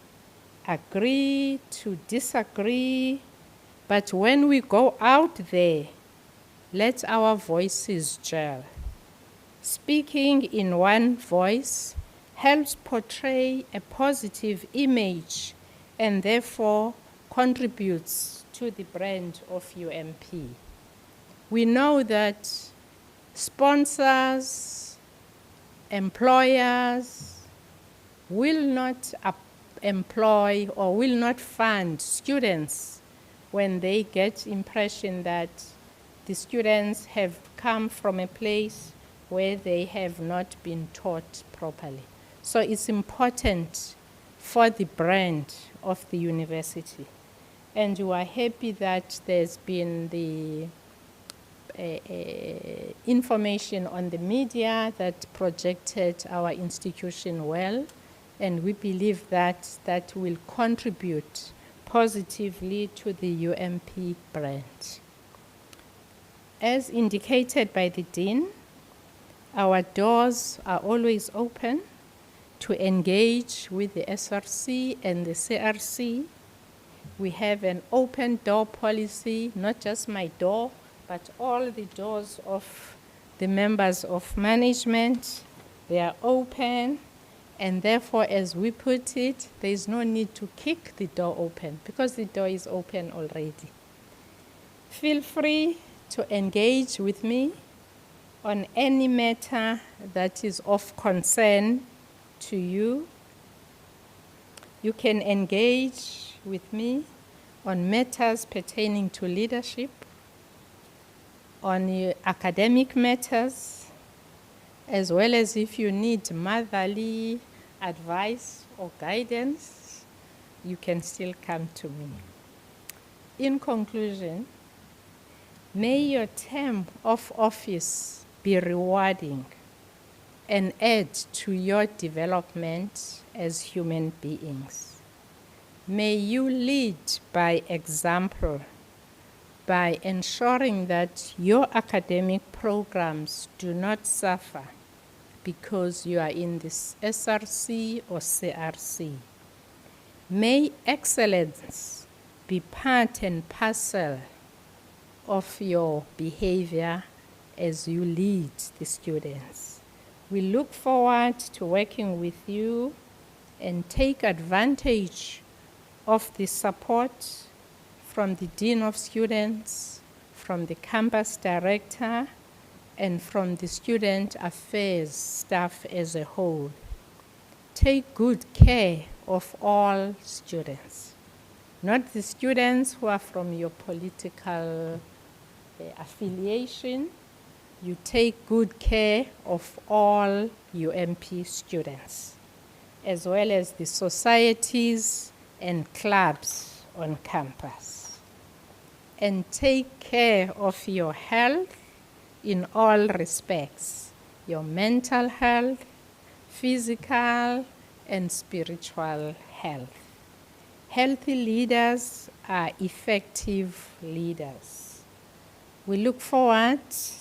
agree to disagree, but when we go out there, let our voices gel. Speaking in one voice helps portray a positive image and therefore contributes to the brand of UMP. We know that sponsors, employers will not employ or will not fund students when they get impression that the students have come from a place where they have not been taught properly. So it's important for the brand of the university. And we are happy that there's been the information on the media that projected our institution well, and we believe that that will contribute positively to the UMP brand. As indicated by the Dean, our doors are always open to engage with the SRC and the CRC. We have an open door policy, not just my door, but all the doors of the members of management. They are open, and therefore, as we put it, there is no need to kick the door open because the door is open already. Feel free to engage with me on any matter that is of concern to you. You can engage with me on matters pertaining to leadership, on academic matters, as well as if you need motherly advice or guidance, you can still come to me. In conclusion, may your term of office be rewarding and add to your development as human beings. May you lead by example by ensuring that your academic programs do not suffer because you are in this SRC or CRC. May excellence be part and parcel of your behavior as you lead the students. We look forward to working with you and take advantage of the support from the Dean of Students, from the campus director, and from the student affairs staff as a whole. Take good care of all students, not the students who are from your political affiliation. You take good care of all UMP students, as well as the societies and clubs on campus. And take care of your health in all respects, your mental health, physical and spiritual health. Healthy leaders are effective leaders. We look forward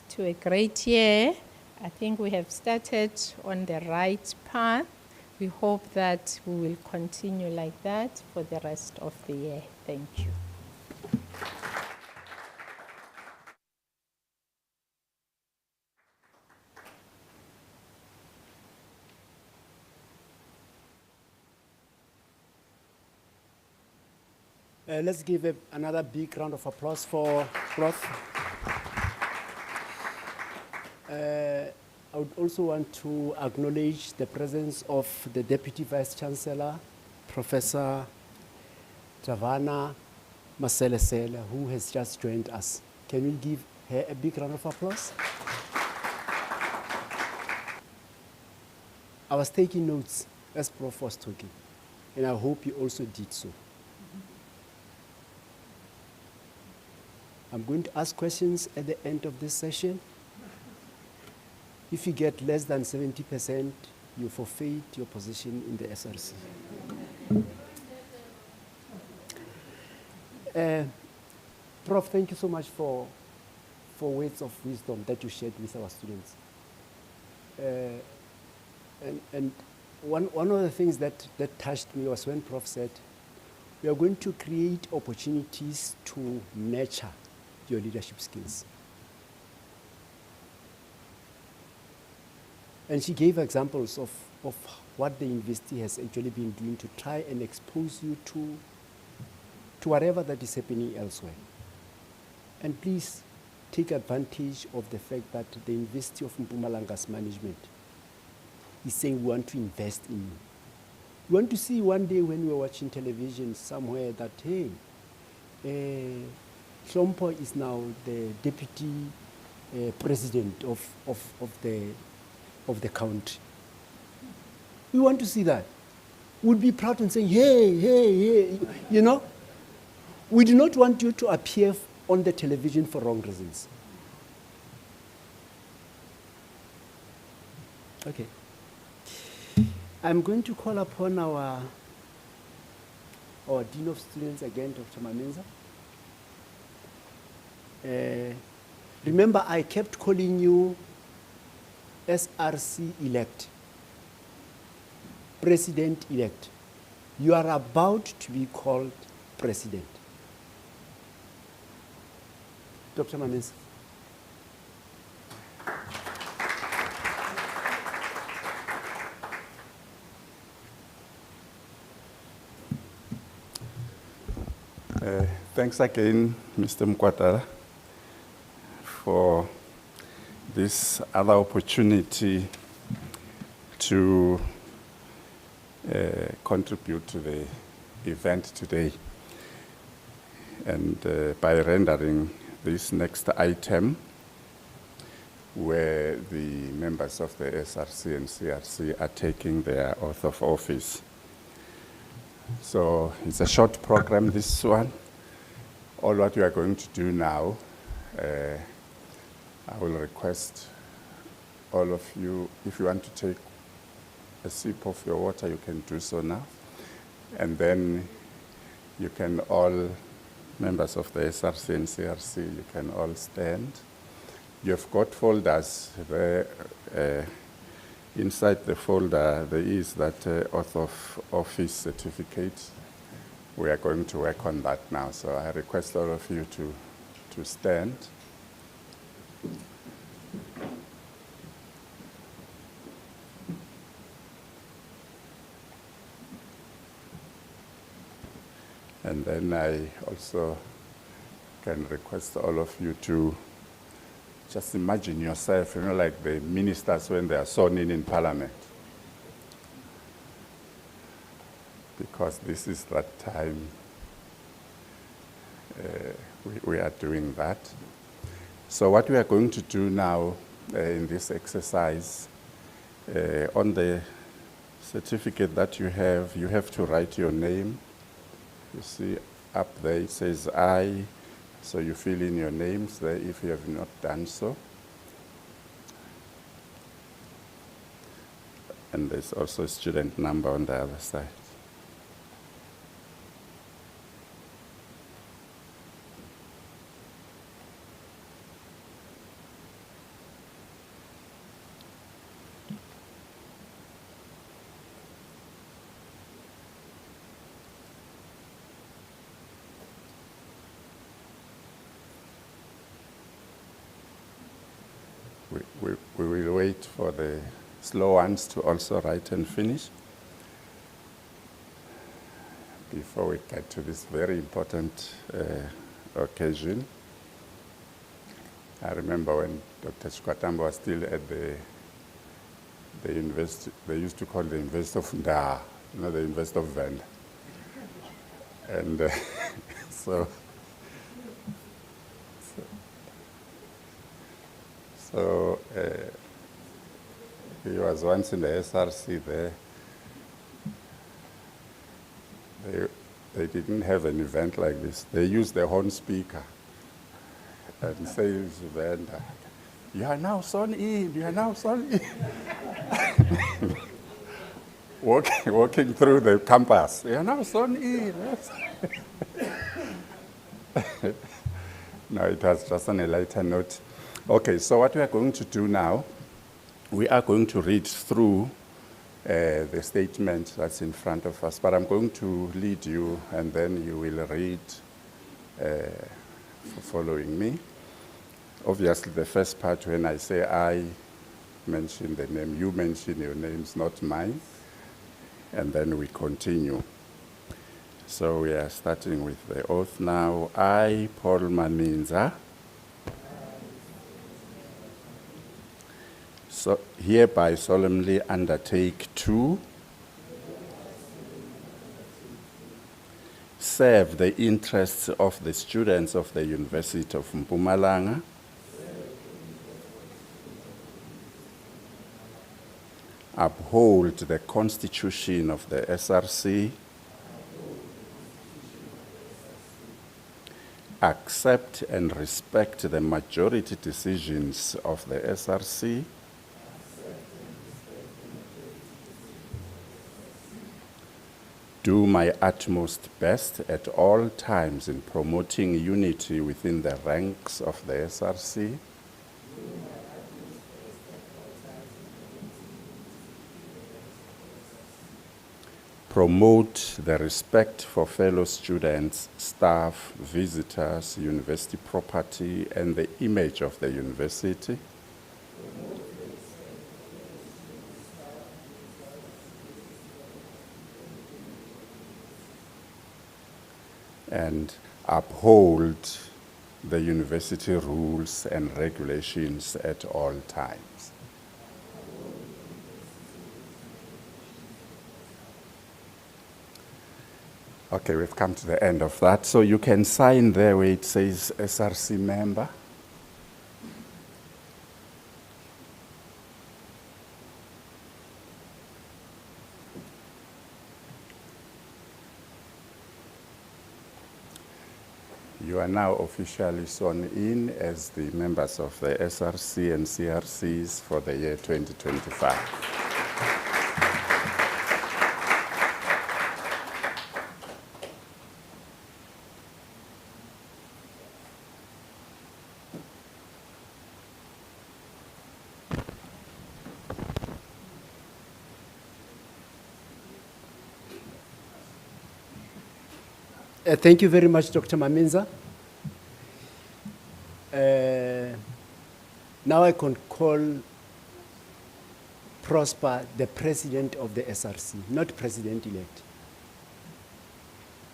to a great year. I think we have started on the right path. We hope that we will continue like that for the rest of the year. Thank you. Let's give another big round of applause for Prof. I would also want to acknowledge the presence of the Deputy Vice-Chancellor, Professor Javana Maselesela, who has just joined us. Can we give her a big round of applause? I was taking notes as Prof was talking, and I hope you also did so. I'm going to ask questions at the end of this session. If you get less than 70%, you forfeit your position in the SRC. Prof, thank you so much for words of wisdom that you shared with our students. And one of the things that touched me was when Prof said, we are going to create opportunities to nurture your leadership skills. And she gave examples of what the university has actually been doing to try and expose you to whatever that is happening elsewhere. And please take advantage of the fact that the University of Mpumalanga's management is saying we want to invest in you. We want to see one day when we're watching television somewhere that, hey, Hlompo is now the deputy president of the country. We want to see that. We'd be proud and saying, hey, you know. We do not want you to appear on the television for wrong reasons. Okay. I'm going to call upon our Dean of Students again, Dr. Mamenza. Remember, I kept calling you SRC-elect, President-elect. You are about to be called President. Dr. Mamenza. Thanks again, Mr. Mkwatala, for this other opportunity to contribute to the event today. And by rendering this next item, where the members of the SRC and CRC are taking their oath of office. So it's a short program, this one. All what we are going to do now, I will request all of you, if you want to take a sip of your water, you can do so now. And then you can all, members of the SRC and CRC, you can all stand. You've got folders there. Inside the folder, there is that oath of office certificate. We are going to work on that now. So I request all of you to stand. And then I also can request all of you to just imagine yourself, like the ministers when they are sworn in Parliament. Because this is that time we are doing that. So what we are going to do now in this exercise, on the certificate that you have to write your name. You see up there it says I, so you fill in your names there if you have not done so. And there's also a student number on the other side. We will wait for the slow ones to also write and finish before we get to this very important occasion. I remember when Dr. Chikwatambo was still at the university, they used to call the University of Nda, the University of Venda. And so He was once in the SRC there. They didn't have an event like this. They used the horn speaker and says, Venda, you are now sworn in, you are now sworn in. Walking through the campus, you are now sworn in. No, it was just on a lighter note. Okay, so what we are going to do now, we are going to read through the statement that's in front of us, but I'm going to lead you and then you will read following me. Obviously, the first part, when I say I mention the name, you mention your names, not mine, and then we continue. So we are starting with the oath now. I, Paul Maminza, so hereby solemnly undertake to serve the interests of the students of the University of Mpumalanga, uphold the Constitution of the SRC, accept and respect the majority decisions of the SRC, do my utmost best at all times in promoting unity within the ranks of the SRC, promote the respect for fellow students, staff, visitors, university property, and the image of the university, and uphold the university rules and regulations at all times. Okay, we've come to the end of that. So you can sign there where it says SRC member. You are now officially sworn in as the members of the SRC and CRCs for the year 2025. Thank you very much, Dr. Maminza. Now I can call Prosper the president of the SRC, not president-elect.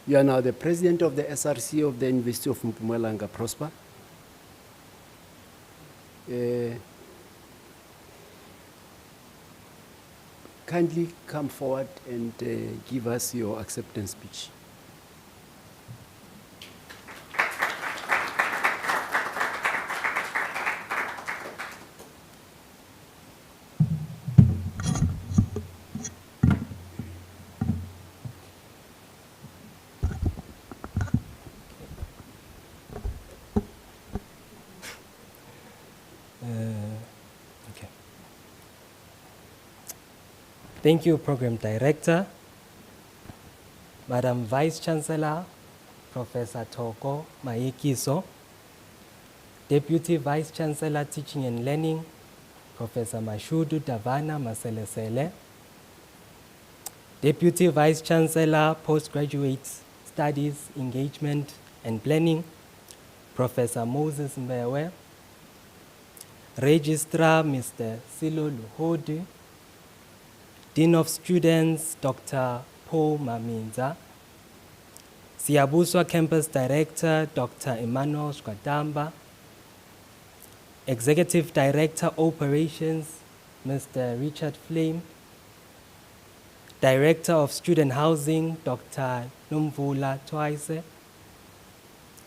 You are now the president of the SRC of the University of Mpumalanga, Prosper. Kindly come forward and give us your acceptance speech. Okay. Thank you, Program Director, Madam Vice Chancellor, Professor Toko Maekiso, Deputy Vice Chancellor, Teaching and Learning, Professor Mashudu Davana Maselesele, Deputy Vice Chancellor, Postgraduate Studies, Engagement and Planning, Professor Moses Mbewe, Registrar, Mr. Silo Luhodi, Dean of Students, Dr. Paul Maminza, Siabuswa Campus Director, Dr. Emmanuel Skwadamba, Executive Director, Operations, Mr. Richard Flame, Director of Student Housing, Dr. Numvula Twaise,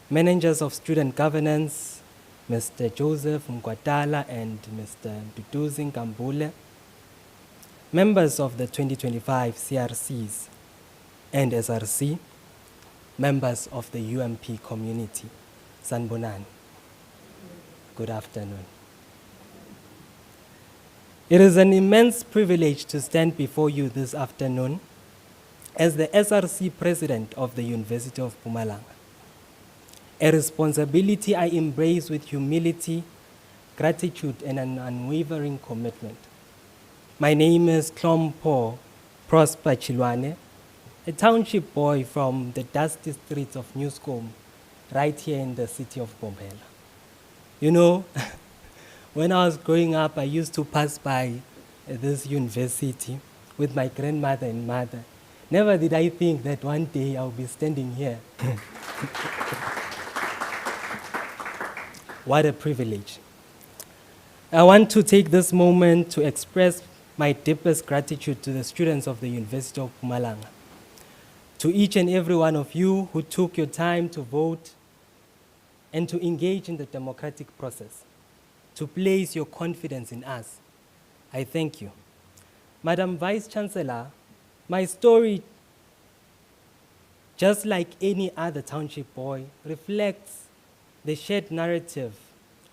Managers of Student Governance, Mr. Joseph Mkwatala and Mr. Duduzi Nkambule, members of the 2025 CRCs and SRC, members of the UMP community, Sanbonani. Good afternoon. It is an immense privilege to stand before you this afternoon as the SRC President of the University of Mpumalanga, a responsibility I embrace with humility, gratitude, and an unwavering commitment. My name is Klompo Prosper Chilwane, a township boy from the dusty streets of Newscombe, right here in the city of Bombela. You know, when I was growing up, I used to pass by this university with my grandmother and mother. Never did I think that one day I'll be standing here. What a privilege. I want to take this moment to express my deepest gratitude to the students of the University of Mpumalanga, to each and every one of you who took your time to vote and to engage in the democratic process, to place your confidence in us. I thank you. Madam Vice Chancellor, my story, just like any other township boy, reflects the shared narrative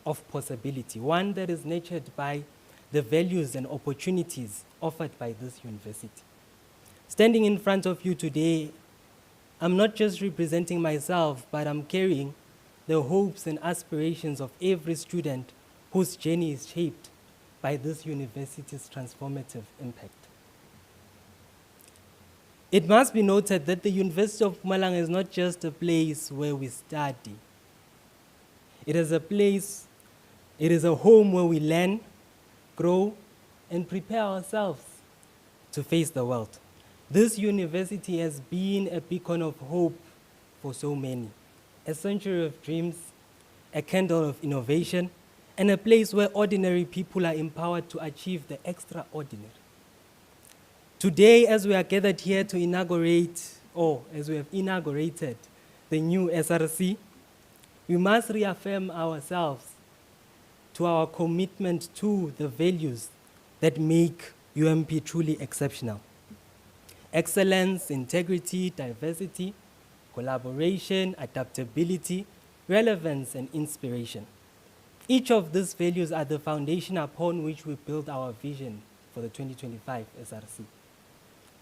of possibility, one that is nurtured by the values and opportunities offered by this university. Standing in front of you today, I'm not just representing myself, but I'm carrying the hopes and aspirations of every student whose journey is shaped by this university's transformative impact. It must be noted that the University of Mpumalanga is not just a place where we study. It is a home where we learn, grow, and prepare ourselves to face the world. This university has been a beacon of hope for so many, a sanctuary of dreams, a candle of innovation, and a place where ordinary people are empowered to achieve the extraordinary. Today, as we are gathered here to inaugurate, or as we have inaugurated the new SRC, we must reaffirm ourselves to our commitment to the values that make UMP truly exceptional. Excellence, integrity, diversity, collaboration, adaptability, relevance, and inspiration. Each of these values are the foundation upon which we build our vision for the 2025 SRC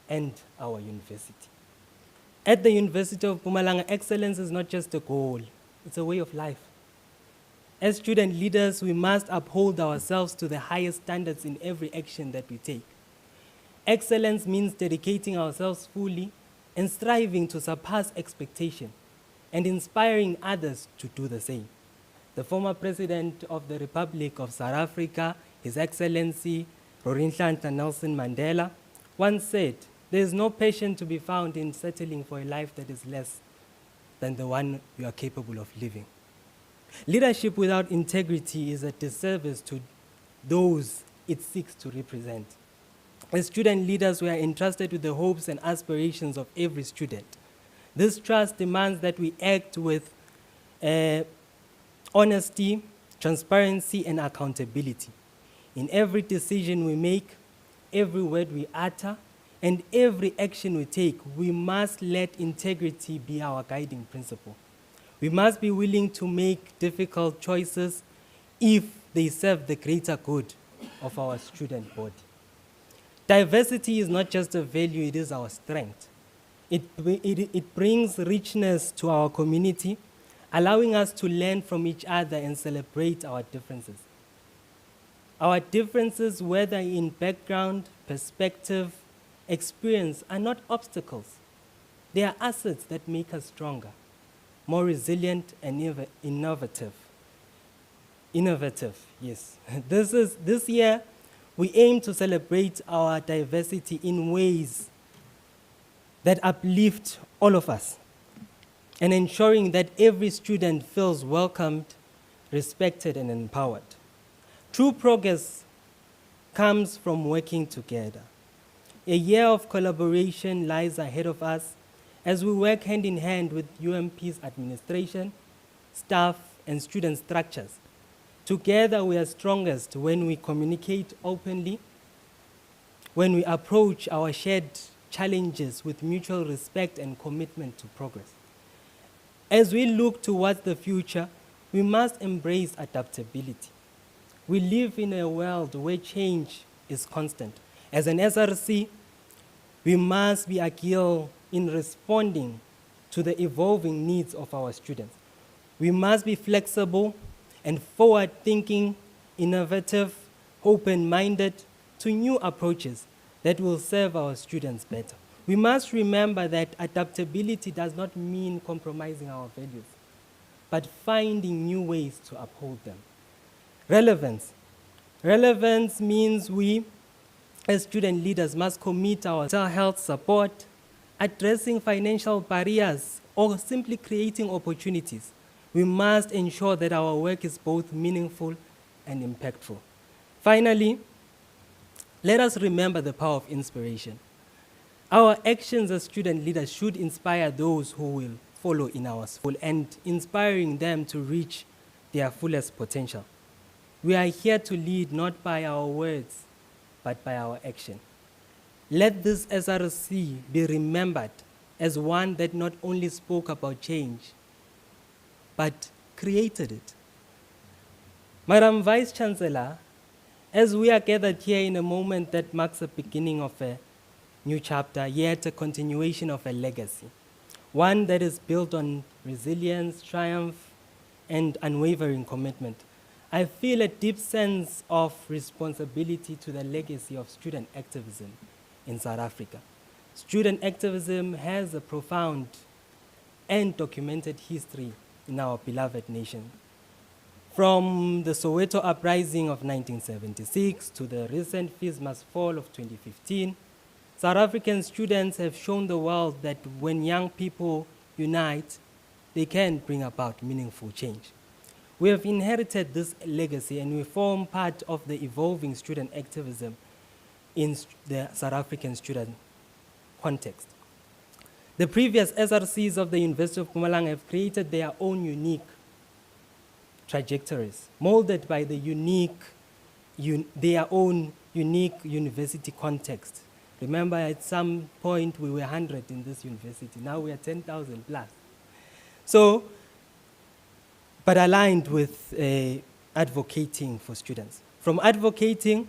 and our university. At the University of Mpumalanga, excellence is not just a goal, it's a way of life. As student leaders, we must uphold ourselves to the highest standards in every action that we take. Excellence means dedicating ourselves fully and striving to surpass expectation and inspiring others to do the same. The former President of the Republic of South Africa, His Excellency Rolihlahla Nelson Mandela, once said, "There is no passion to be found in settling for a life that is less than the one you are capable of living." Leadership without integrity is a disservice to those it seeks to represent. As student leaders, we are entrusted with the hopes and aspirations of every student. This trust demands that we act with honesty, transparency, and accountability. In every decision we make, every word we utter, and every action we take, we must let integrity be our guiding principle. We must be willing to make difficult choices if they serve the greater good of our student body. Diversity is not just a value, it is our strength. It brings richness to our community, allowing us to learn from each other and celebrate our differences. Our differences, whether in background, perspective, experience, are not obstacles. They are assets that make us stronger, more resilient, and innovative. Innovative, yes. This year, we aim to celebrate our diversity in ways that uplift all of us, and ensuring that every student feels welcomed, respected, and empowered. True progress comes from working together. A year of collaboration lies ahead of us as we work hand in hand with UMP's administration, staff, and student structures. Together, we are strongest when we communicate openly, when we approach our shared challenges with mutual respect and commitment to progress. As we look towards the future, we must embrace adaptability. We live in a world where change is constant. As an SRC, we must be agile in responding to the evolving needs of our students. We must be flexible and forward-thinking, innovative, open-minded to new approaches that will serve our students better. We must remember that adaptability does not mean compromising our values, but finding new ways to uphold them. Relevance. Relevance means we, as student leaders, must commit our mental health support, addressing financial barriers, or simply creating opportunities. We must ensure that our work is both meaningful and impactful. Finally, let us remember the power of inspiration. Our actions as student leaders should inspire those who will follow in our school and inspiring them to reach their fullest potential. We are here to lead not by our words, but by our action. Let this SRC be remembered as one that not only spoke about change, but created it. Madam Vice Chancellor, as we are gathered here in a moment that marks the beginning of a new chapter, yet a continuation of a legacy, one that is built on resilience, triumph, and unwavering commitment, I feel a deep sense of responsibility to the legacy of student activism in South Africa. Student activism has a profound and documented history in our beloved nation. From the Soweto uprising of 1976 to the recent Fees Must Fall of 2015, South African students have shown the world that when young people unite, they can bring about meaningful change. We have inherited this legacy and we form part of the evolving student activism in the South African student context. The previous SRCs of the University of Mpumalanga have created their own unique trajectories, molded by the their own unique university context. Remember, at some point we were 100 in this university. Now we are 10,000 plus. So, but aligned with advocating for students. From advocating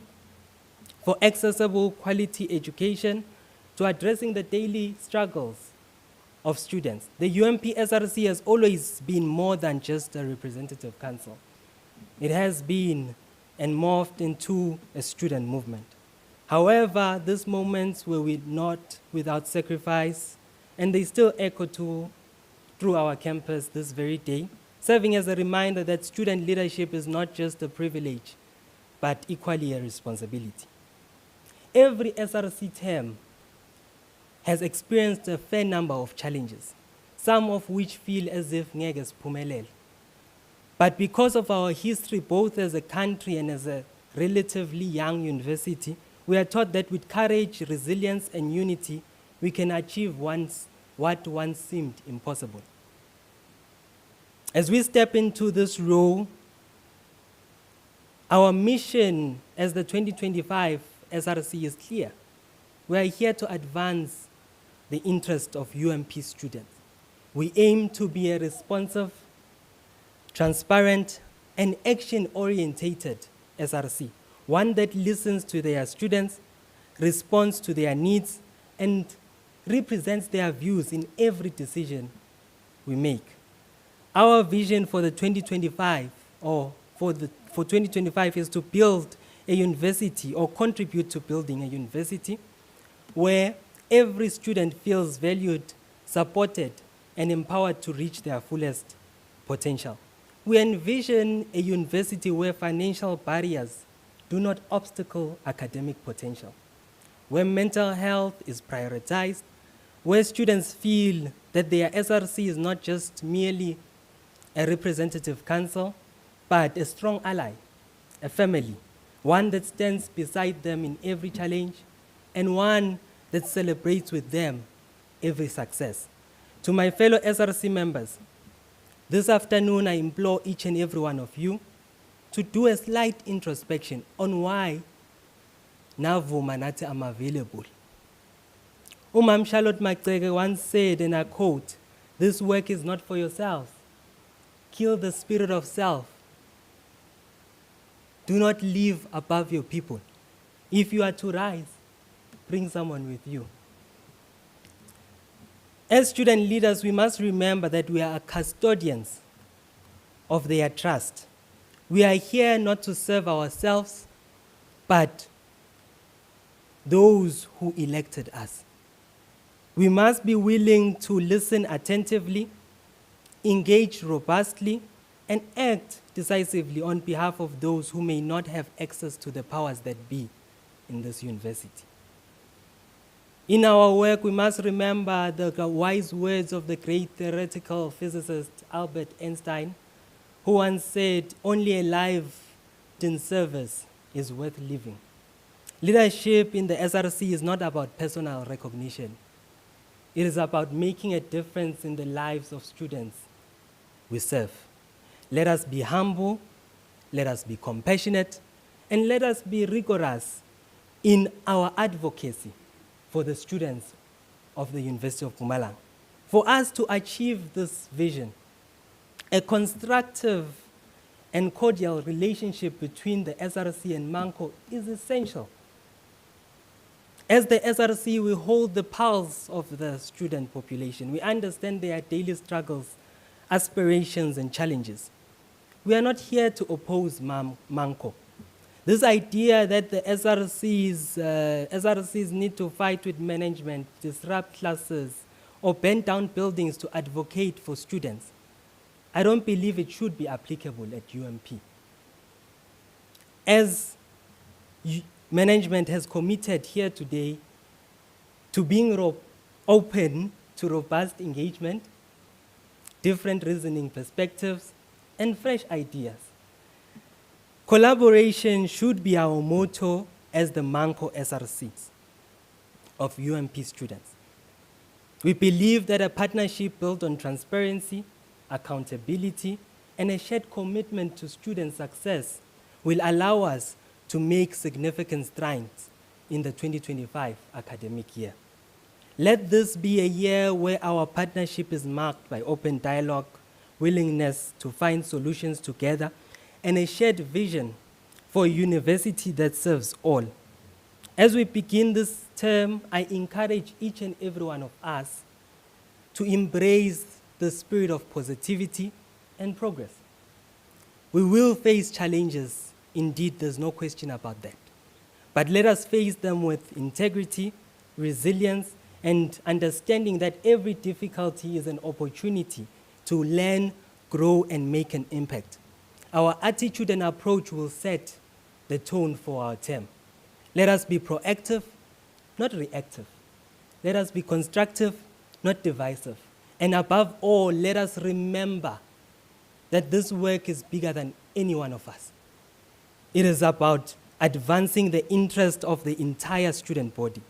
for accessible quality education to addressing the daily struggles of students, the UMP SRC has always been more than just a representative council. It has been and morphed into a student movement. However, these moments were not without sacrifice, and they still echo through our campus this very day, serving as a reminder that student leadership is not just a privilege, but equally a responsibility. Every SRC term has experienced a fair number of challenges, some of which feel as if ngeke siphumelele. But because of our history, both as a country and as a relatively young university, we are taught that with courage, resilience, and unity, we can achieve what once seemed impossible. As we step into this role, our mission as the 2025 SRC is clear. We are here to advance the interest of UMP students. We aim to be a responsive, transparent, and action-orientated SRC, one that listens to their students, responds to their needs, and represents their views in every decision we make. Our vision for the 2025, or for 2025, is to build a university or contribute to building a university where every student feels valued, supported, and empowered to reach their fullest potential. We envision a university where financial barriers do not obstacle academic potential, where mental health is prioritized, where students feel that their SRC is not just merely a representative council, but a strong ally, a family, one that stands beside them in every challenge, and one that celebrates with them every success. To my fellow SRC members, this afternoon I implore each and every one of you to do a slight introspection on why navuma nathi I'm available. Umam Charlotte Macege once said, and I quote, "This work is not for yourself. Kill the spirit of self. Do not live above your people. If you are to rise, bring someone with you." As student leaders, we must remember that we are custodians of their trust. We are here not to serve ourselves, but those who elected us. We must be willing to listen attentively, engage robustly, and act decisively on behalf of those who may not have access to the powers that be in this university. In our work, we must remember the wise words of the great theoretical physicist Albert Einstein, who once said, "Only a life in service is worth living." Leadership in the SRC is not about personal recognition. It is about making a difference in the lives of students we serve. Let us be humble, let us be compassionate, and let us be rigorous in our advocacy for the students of the University of Mpumalanga. For us to achieve this vision, a constructive and cordial relationship between the SRC and MANCO is essential. As the SRC, we hold the pulse of the student population. We understand their daily struggles, aspirations, and challenges. We are not here to oppose MANCO. This idea that the SRCs need to fight with management, disrupt classes, or bend down buildings to advocate for students, I don't believe it should be applicable at UMP. As management has committed here today to being open to robust engagement, different reasoning perspectives, and fresh ideas. Collaboration should be our motto as the MANCO SRCs of UMP students. We believe that a partnership built on transparency, accountability, and a shared commitment to student success will allow us to make significant strides in the 2025 academic year. Let this be a year where our partnership is marked by open dialogue, willingness to find solutions together, and a shared vision for a university that serves all. As we begin this term, I encourage each and every one of us to embrace the spirit of positivity and progress. We will face challenges. Indeed, there's no question about that. But let us face them with integrity, resilience, and understanding that every difficulty is an opportunity to learn, grow, and make an impact. Our attitude and approach will set the tone for our term. Let us be proactive, not reactive. Let us be constructive, not divisive. And above all, let us remember that this work is bigger than any one of us. It is about advancing the interest of the entire student body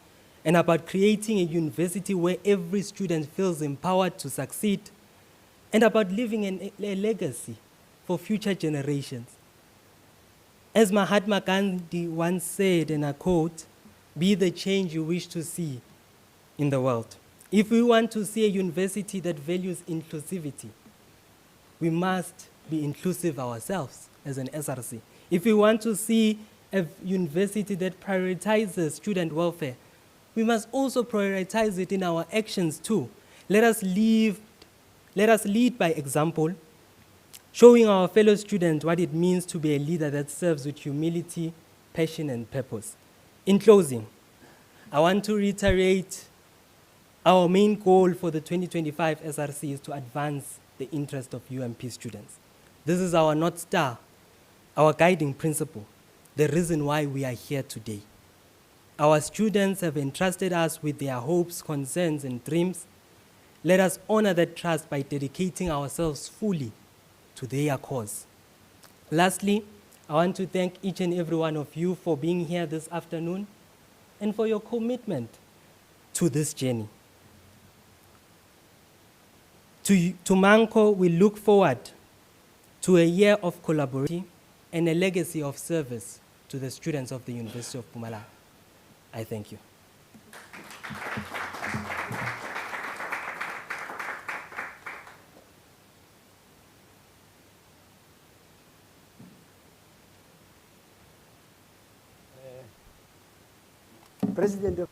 and about creating a university where every student feels empowered to succeed and about leaving a legacy for future generations. As Mahatma Gandhi once said, and I quote, "Be the change you wish to see in the world." If we want to see a university that values inclusivity, we must be inclusive ourselves as an SRC. If we want to see a university that prioritizes student welfare, we must also prioritize it in our actions too. Let us lead by example, showing our fellow students what it means to be a leader that serves with humility, passion, and purpose. In closing, I want to reiterate our main goal for the 2025 SRC is to advance the interest of UMP students. This is our North Star, our guiding principle, the reason why we are here today. Our students have entrusted us with their hopes, concerns, and dreams. Let us honor that trust by dedicating ourselves fully to their cause. Lastly, I want to thank each and every one of you for being here this afternoon and for your commitment to this journey. To MANCO, we look forward to a year of collaboration and a legacy of service to the students of the University of Mpumalanga. I thank you. President,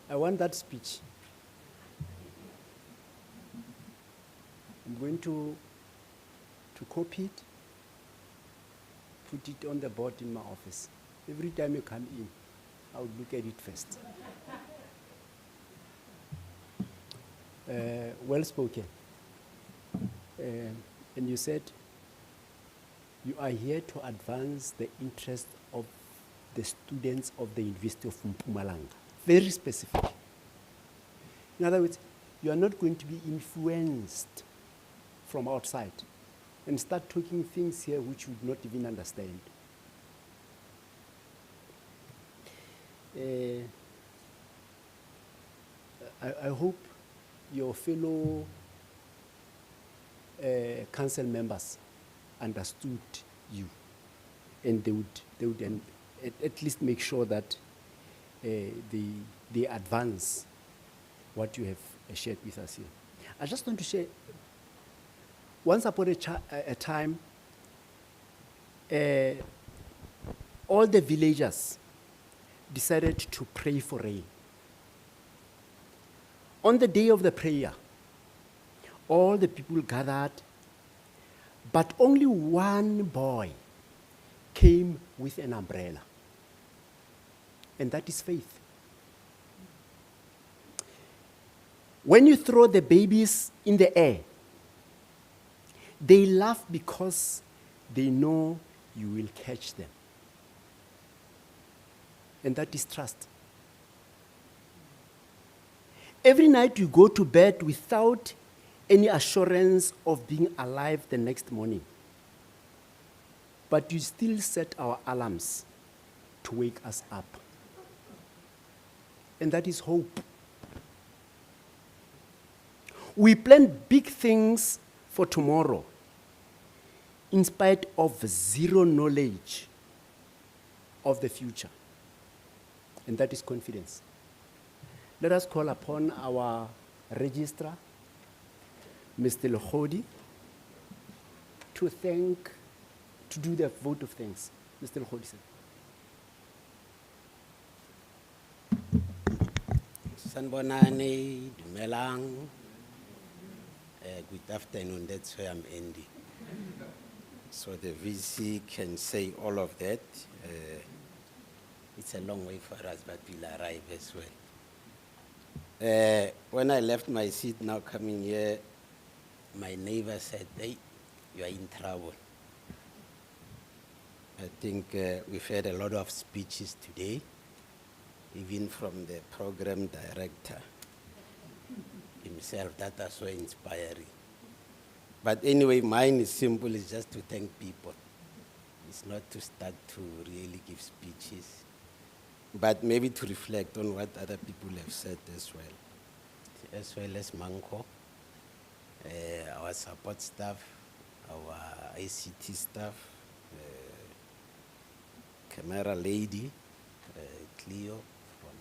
I want that speech. I'm going to copy it, put it on the board in my office. Every time you come in, I would look at it first. Well spoken. And you said you are here to advance the interest of the students of the University of Mpumalanga. Very specific. In other words, you are not going to be influenced from outside and start talking things here which you would not even understand. I hope your fellow council members understood you, and they would at least make sure that they advance what you have shared with us here. I just want to share, once upon a time, all the villagers decided to pray for rain. On the day of the prayer, all the people gathered, but only one boy came with an umbrella, and that is faith. When you throw the babies in the air, they laugh because they know you will catch them. And that is trust. Every night you go to bed without any assurance of being alive the next morning, but you still set our alarms to wake us up. And that is hope. We plan big things for tomorrow in spite of zero knowledge of the future. And that is confidence. Let us call upon our registrar, Mr. Lohodi, to do the vote of thanks. Mr. Lohodi, sir. Sanbonani, Dumelang. Good afternoon, that's where I'm ending. So the VC can say all of that. It's a long way for us, but we'll arrive as well. When I left my seat now coming here, my neighbor said, hey, you are in trouble. I think we've had a lot of speeches today, even from the program director himself. That are so inspiring. But anyway, mine is simple, it's just to thank people. It's not to start to really give speeches, but maybe to reflect on what other people have said as well as Manko, our support staff, our ICT staff, camera lady, Cleo from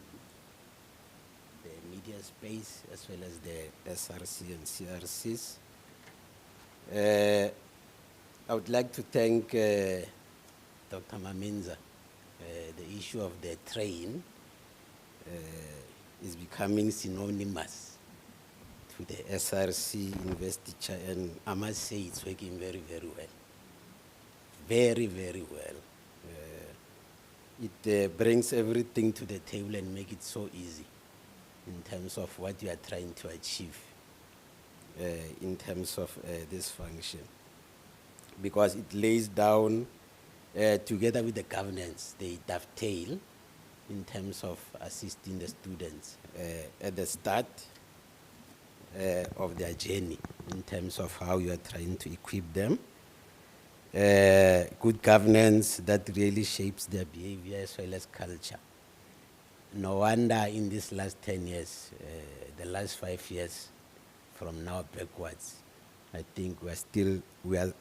the media space, as well as the SRC and CRCs. I would like to thank Dr. Mamenza. The issue of the train is becoming synonymous to the SRC investiture, and I must say it's working very, very well. Very, very well. It brings everything to the table and make it so easy in terms of what you are trying to achieve in terms of this function. Because it lays down, together with the governance, they dovetail in terms of assisting the students at the start of their journey, in terms of how you are trying to equip them. Good governance that really shapes their behavior as well as culture. No wonder in these last 10 years, the last 5 years from now backwards, I think we are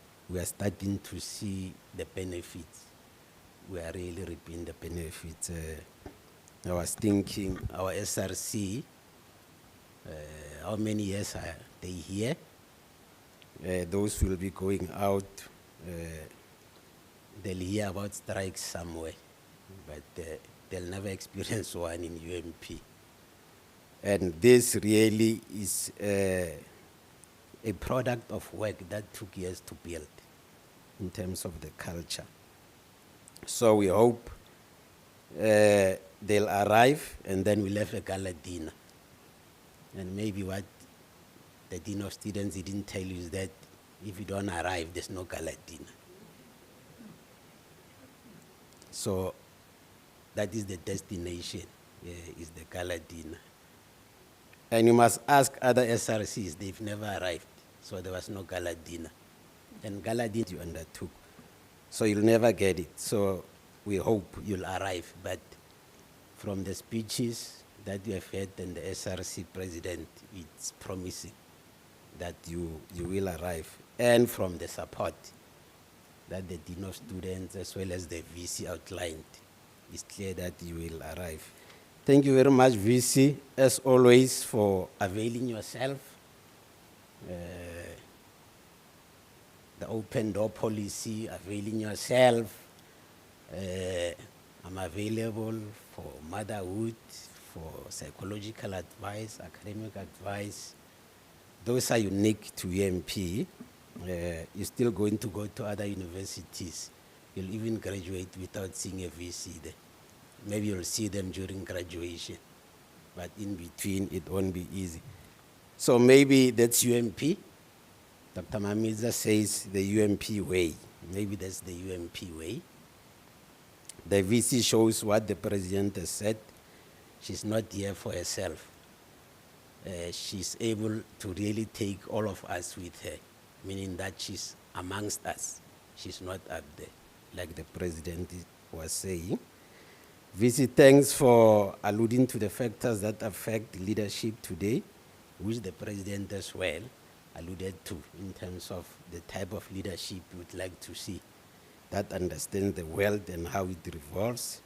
starting to see the benefits we are really reaping the benefits. I was thinking our SRC, how many years are they here? Those will be going out, they'll hear about strikes somewhere, but they'll never experience one in UMP. And this really is a product of work that took years to build in terms of the culture. So we hope they'll arrive, and then we'll have a gala dinner. And maybe what the Dean of Students didn't tell you is that if you don't arrive, there's no gala dinner. So that is the destination, is the gala dinner. And you must ask other SRCs, they've never arrived, so there was no gala dinner. And gala dinner you undertook, so you'll never get it. So we hope you'll arrive, but from the speeches that you have heard and the SRC president, it's promising that you will arrive. And from the support that the Dean of Students as well as the VC outlined, it's clear that you will arrive. Thank you very much, VC, as always, for availing yourself. The open door policy, availing yourself. I'm available for motherhood, for psychological advice, academic advice. Those are unique to UMP. You're still going to go to other universities. You'll even graduate without seeing a VC there. Maybe you'll see them during graduation, but in between it won't be easy. So maybe that's UMP. Dr. Mamiza says the UMP way. Maybe that's the UMP way. The VC shows what the president has said. She's not here for herself. She's able to really take all of us with her, meaning that she's amongst us. She's not up there, like the president was saying. VC, thanks for alluding to the factors that affect leadership today, which the president as well alluded to in terms of the type of leadership we would like to see that understands the world and how it revolves.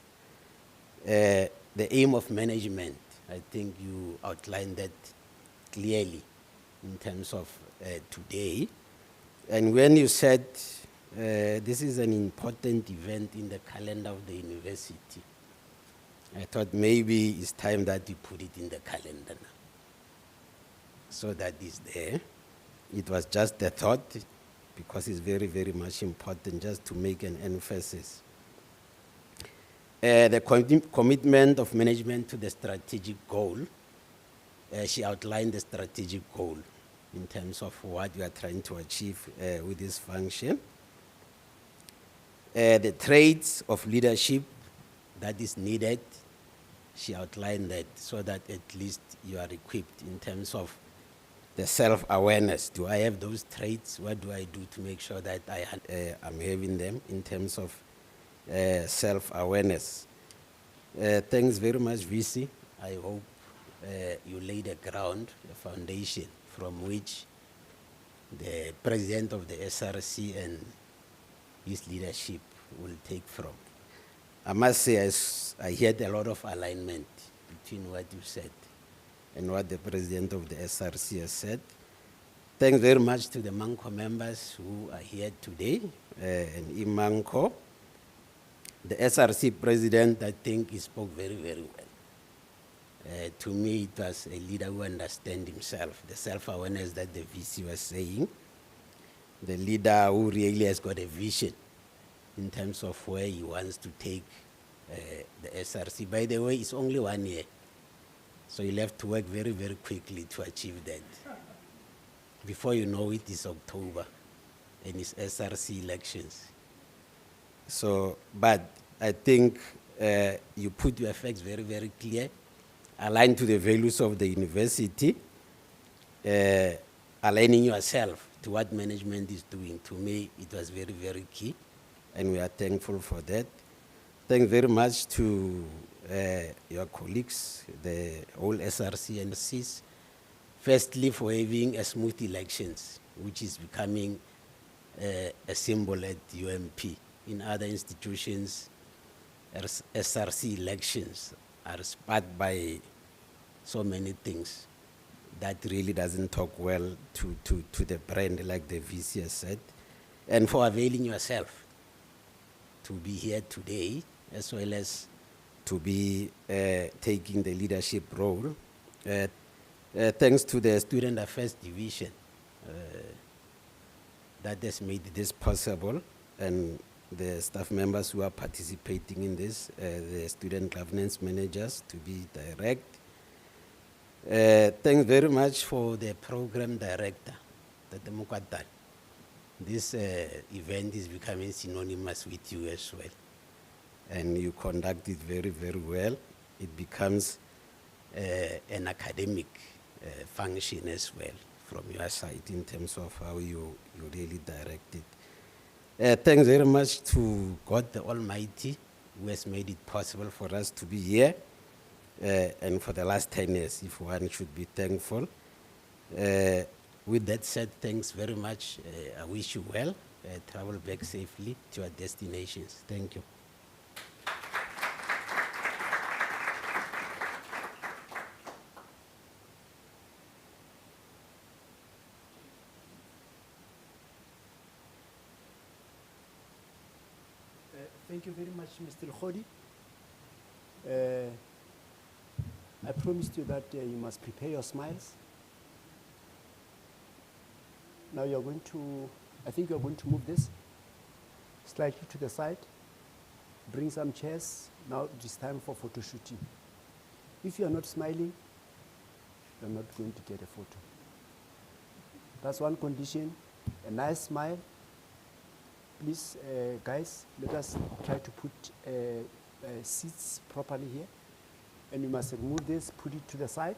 The aim of management, I think you outlined that clearly in terms of today. And when you said this is an important event in the calendar of the university, I thought maybe it's time that you put it in the calendar now. So that is there. It was just a thought, because it's very, very much important just to make an emphasis. The commitment of management to the strategic goal, she outlined the strategic goal in terms of what we are trying to achieve with this function. The traits of leadership that is needed, she outlined that, so that at least you are equipped in terms of the self-awareness. Do I have those traits? What do I do to make sure that I'm having them in terms of self-awareness? Thanks very much, VC. I hope you laid a ground, a foundation from which the president of the SRC and his leadership will take from. I must say, I heard a lot of alignment between what you said and what the president of the SRC has said. Thanks very much to the MANCO members who are here today, and in MANCO. The SRC president, I think, he spoke very, very well. To me, it was a leader who understands himself, the self-awareness that the VC was saying, the leader who really has got a vision in terms of where he wants to take the SRC. By the way, it's only 1 year, so you'll have to work very, very quickly to achieve that. Before you know it, it's October, and it's SRC elections. So, but I think you put your facts very, very clear, aligned to the values of the university, aligning yourself to what management is doing. To me, it was very, very key, and we are thankful for that. Thanks very much to your colleagues, the whole SRC and CIS, firstly for having a smooth elections, which is becoming a symbol at UMP. In other institutions, SRC elections are sparred by so many things that really doesn't talk well to the brand, like the VC has said, and for availing yourself to be here today, as well as to be taking the leadership role. Thanks to the Student Affairs Division that has made this possible, and the staff members who are participating in this, the student governance managers to be direct. Thanks very much for the program director, Tate Mukwatani. This event is becoming synonymous with you as well. And you conduct it very, very well. It becomes an academic function as well from your side in terms of how you really direct it. Thanks very much to God the Almighty, who has made it possible for us to be here. And for the last 10 years, if one should be thankful. With that said, thanks very much. I wish you well. Travel back safely to your destinations. Thank you. Thank you very much, Mr. Khodi. I promised you that you must prepare your smiles. Now you're going to, I think you're going to move this slightly to the side, bring some chairs. Now it is time for photo shooting. If you're not smiling, you're not going to get a photo. That's one condition, a nice smile. Please, guys, let us try to put seats properly here. And you must remove this, put it to the side.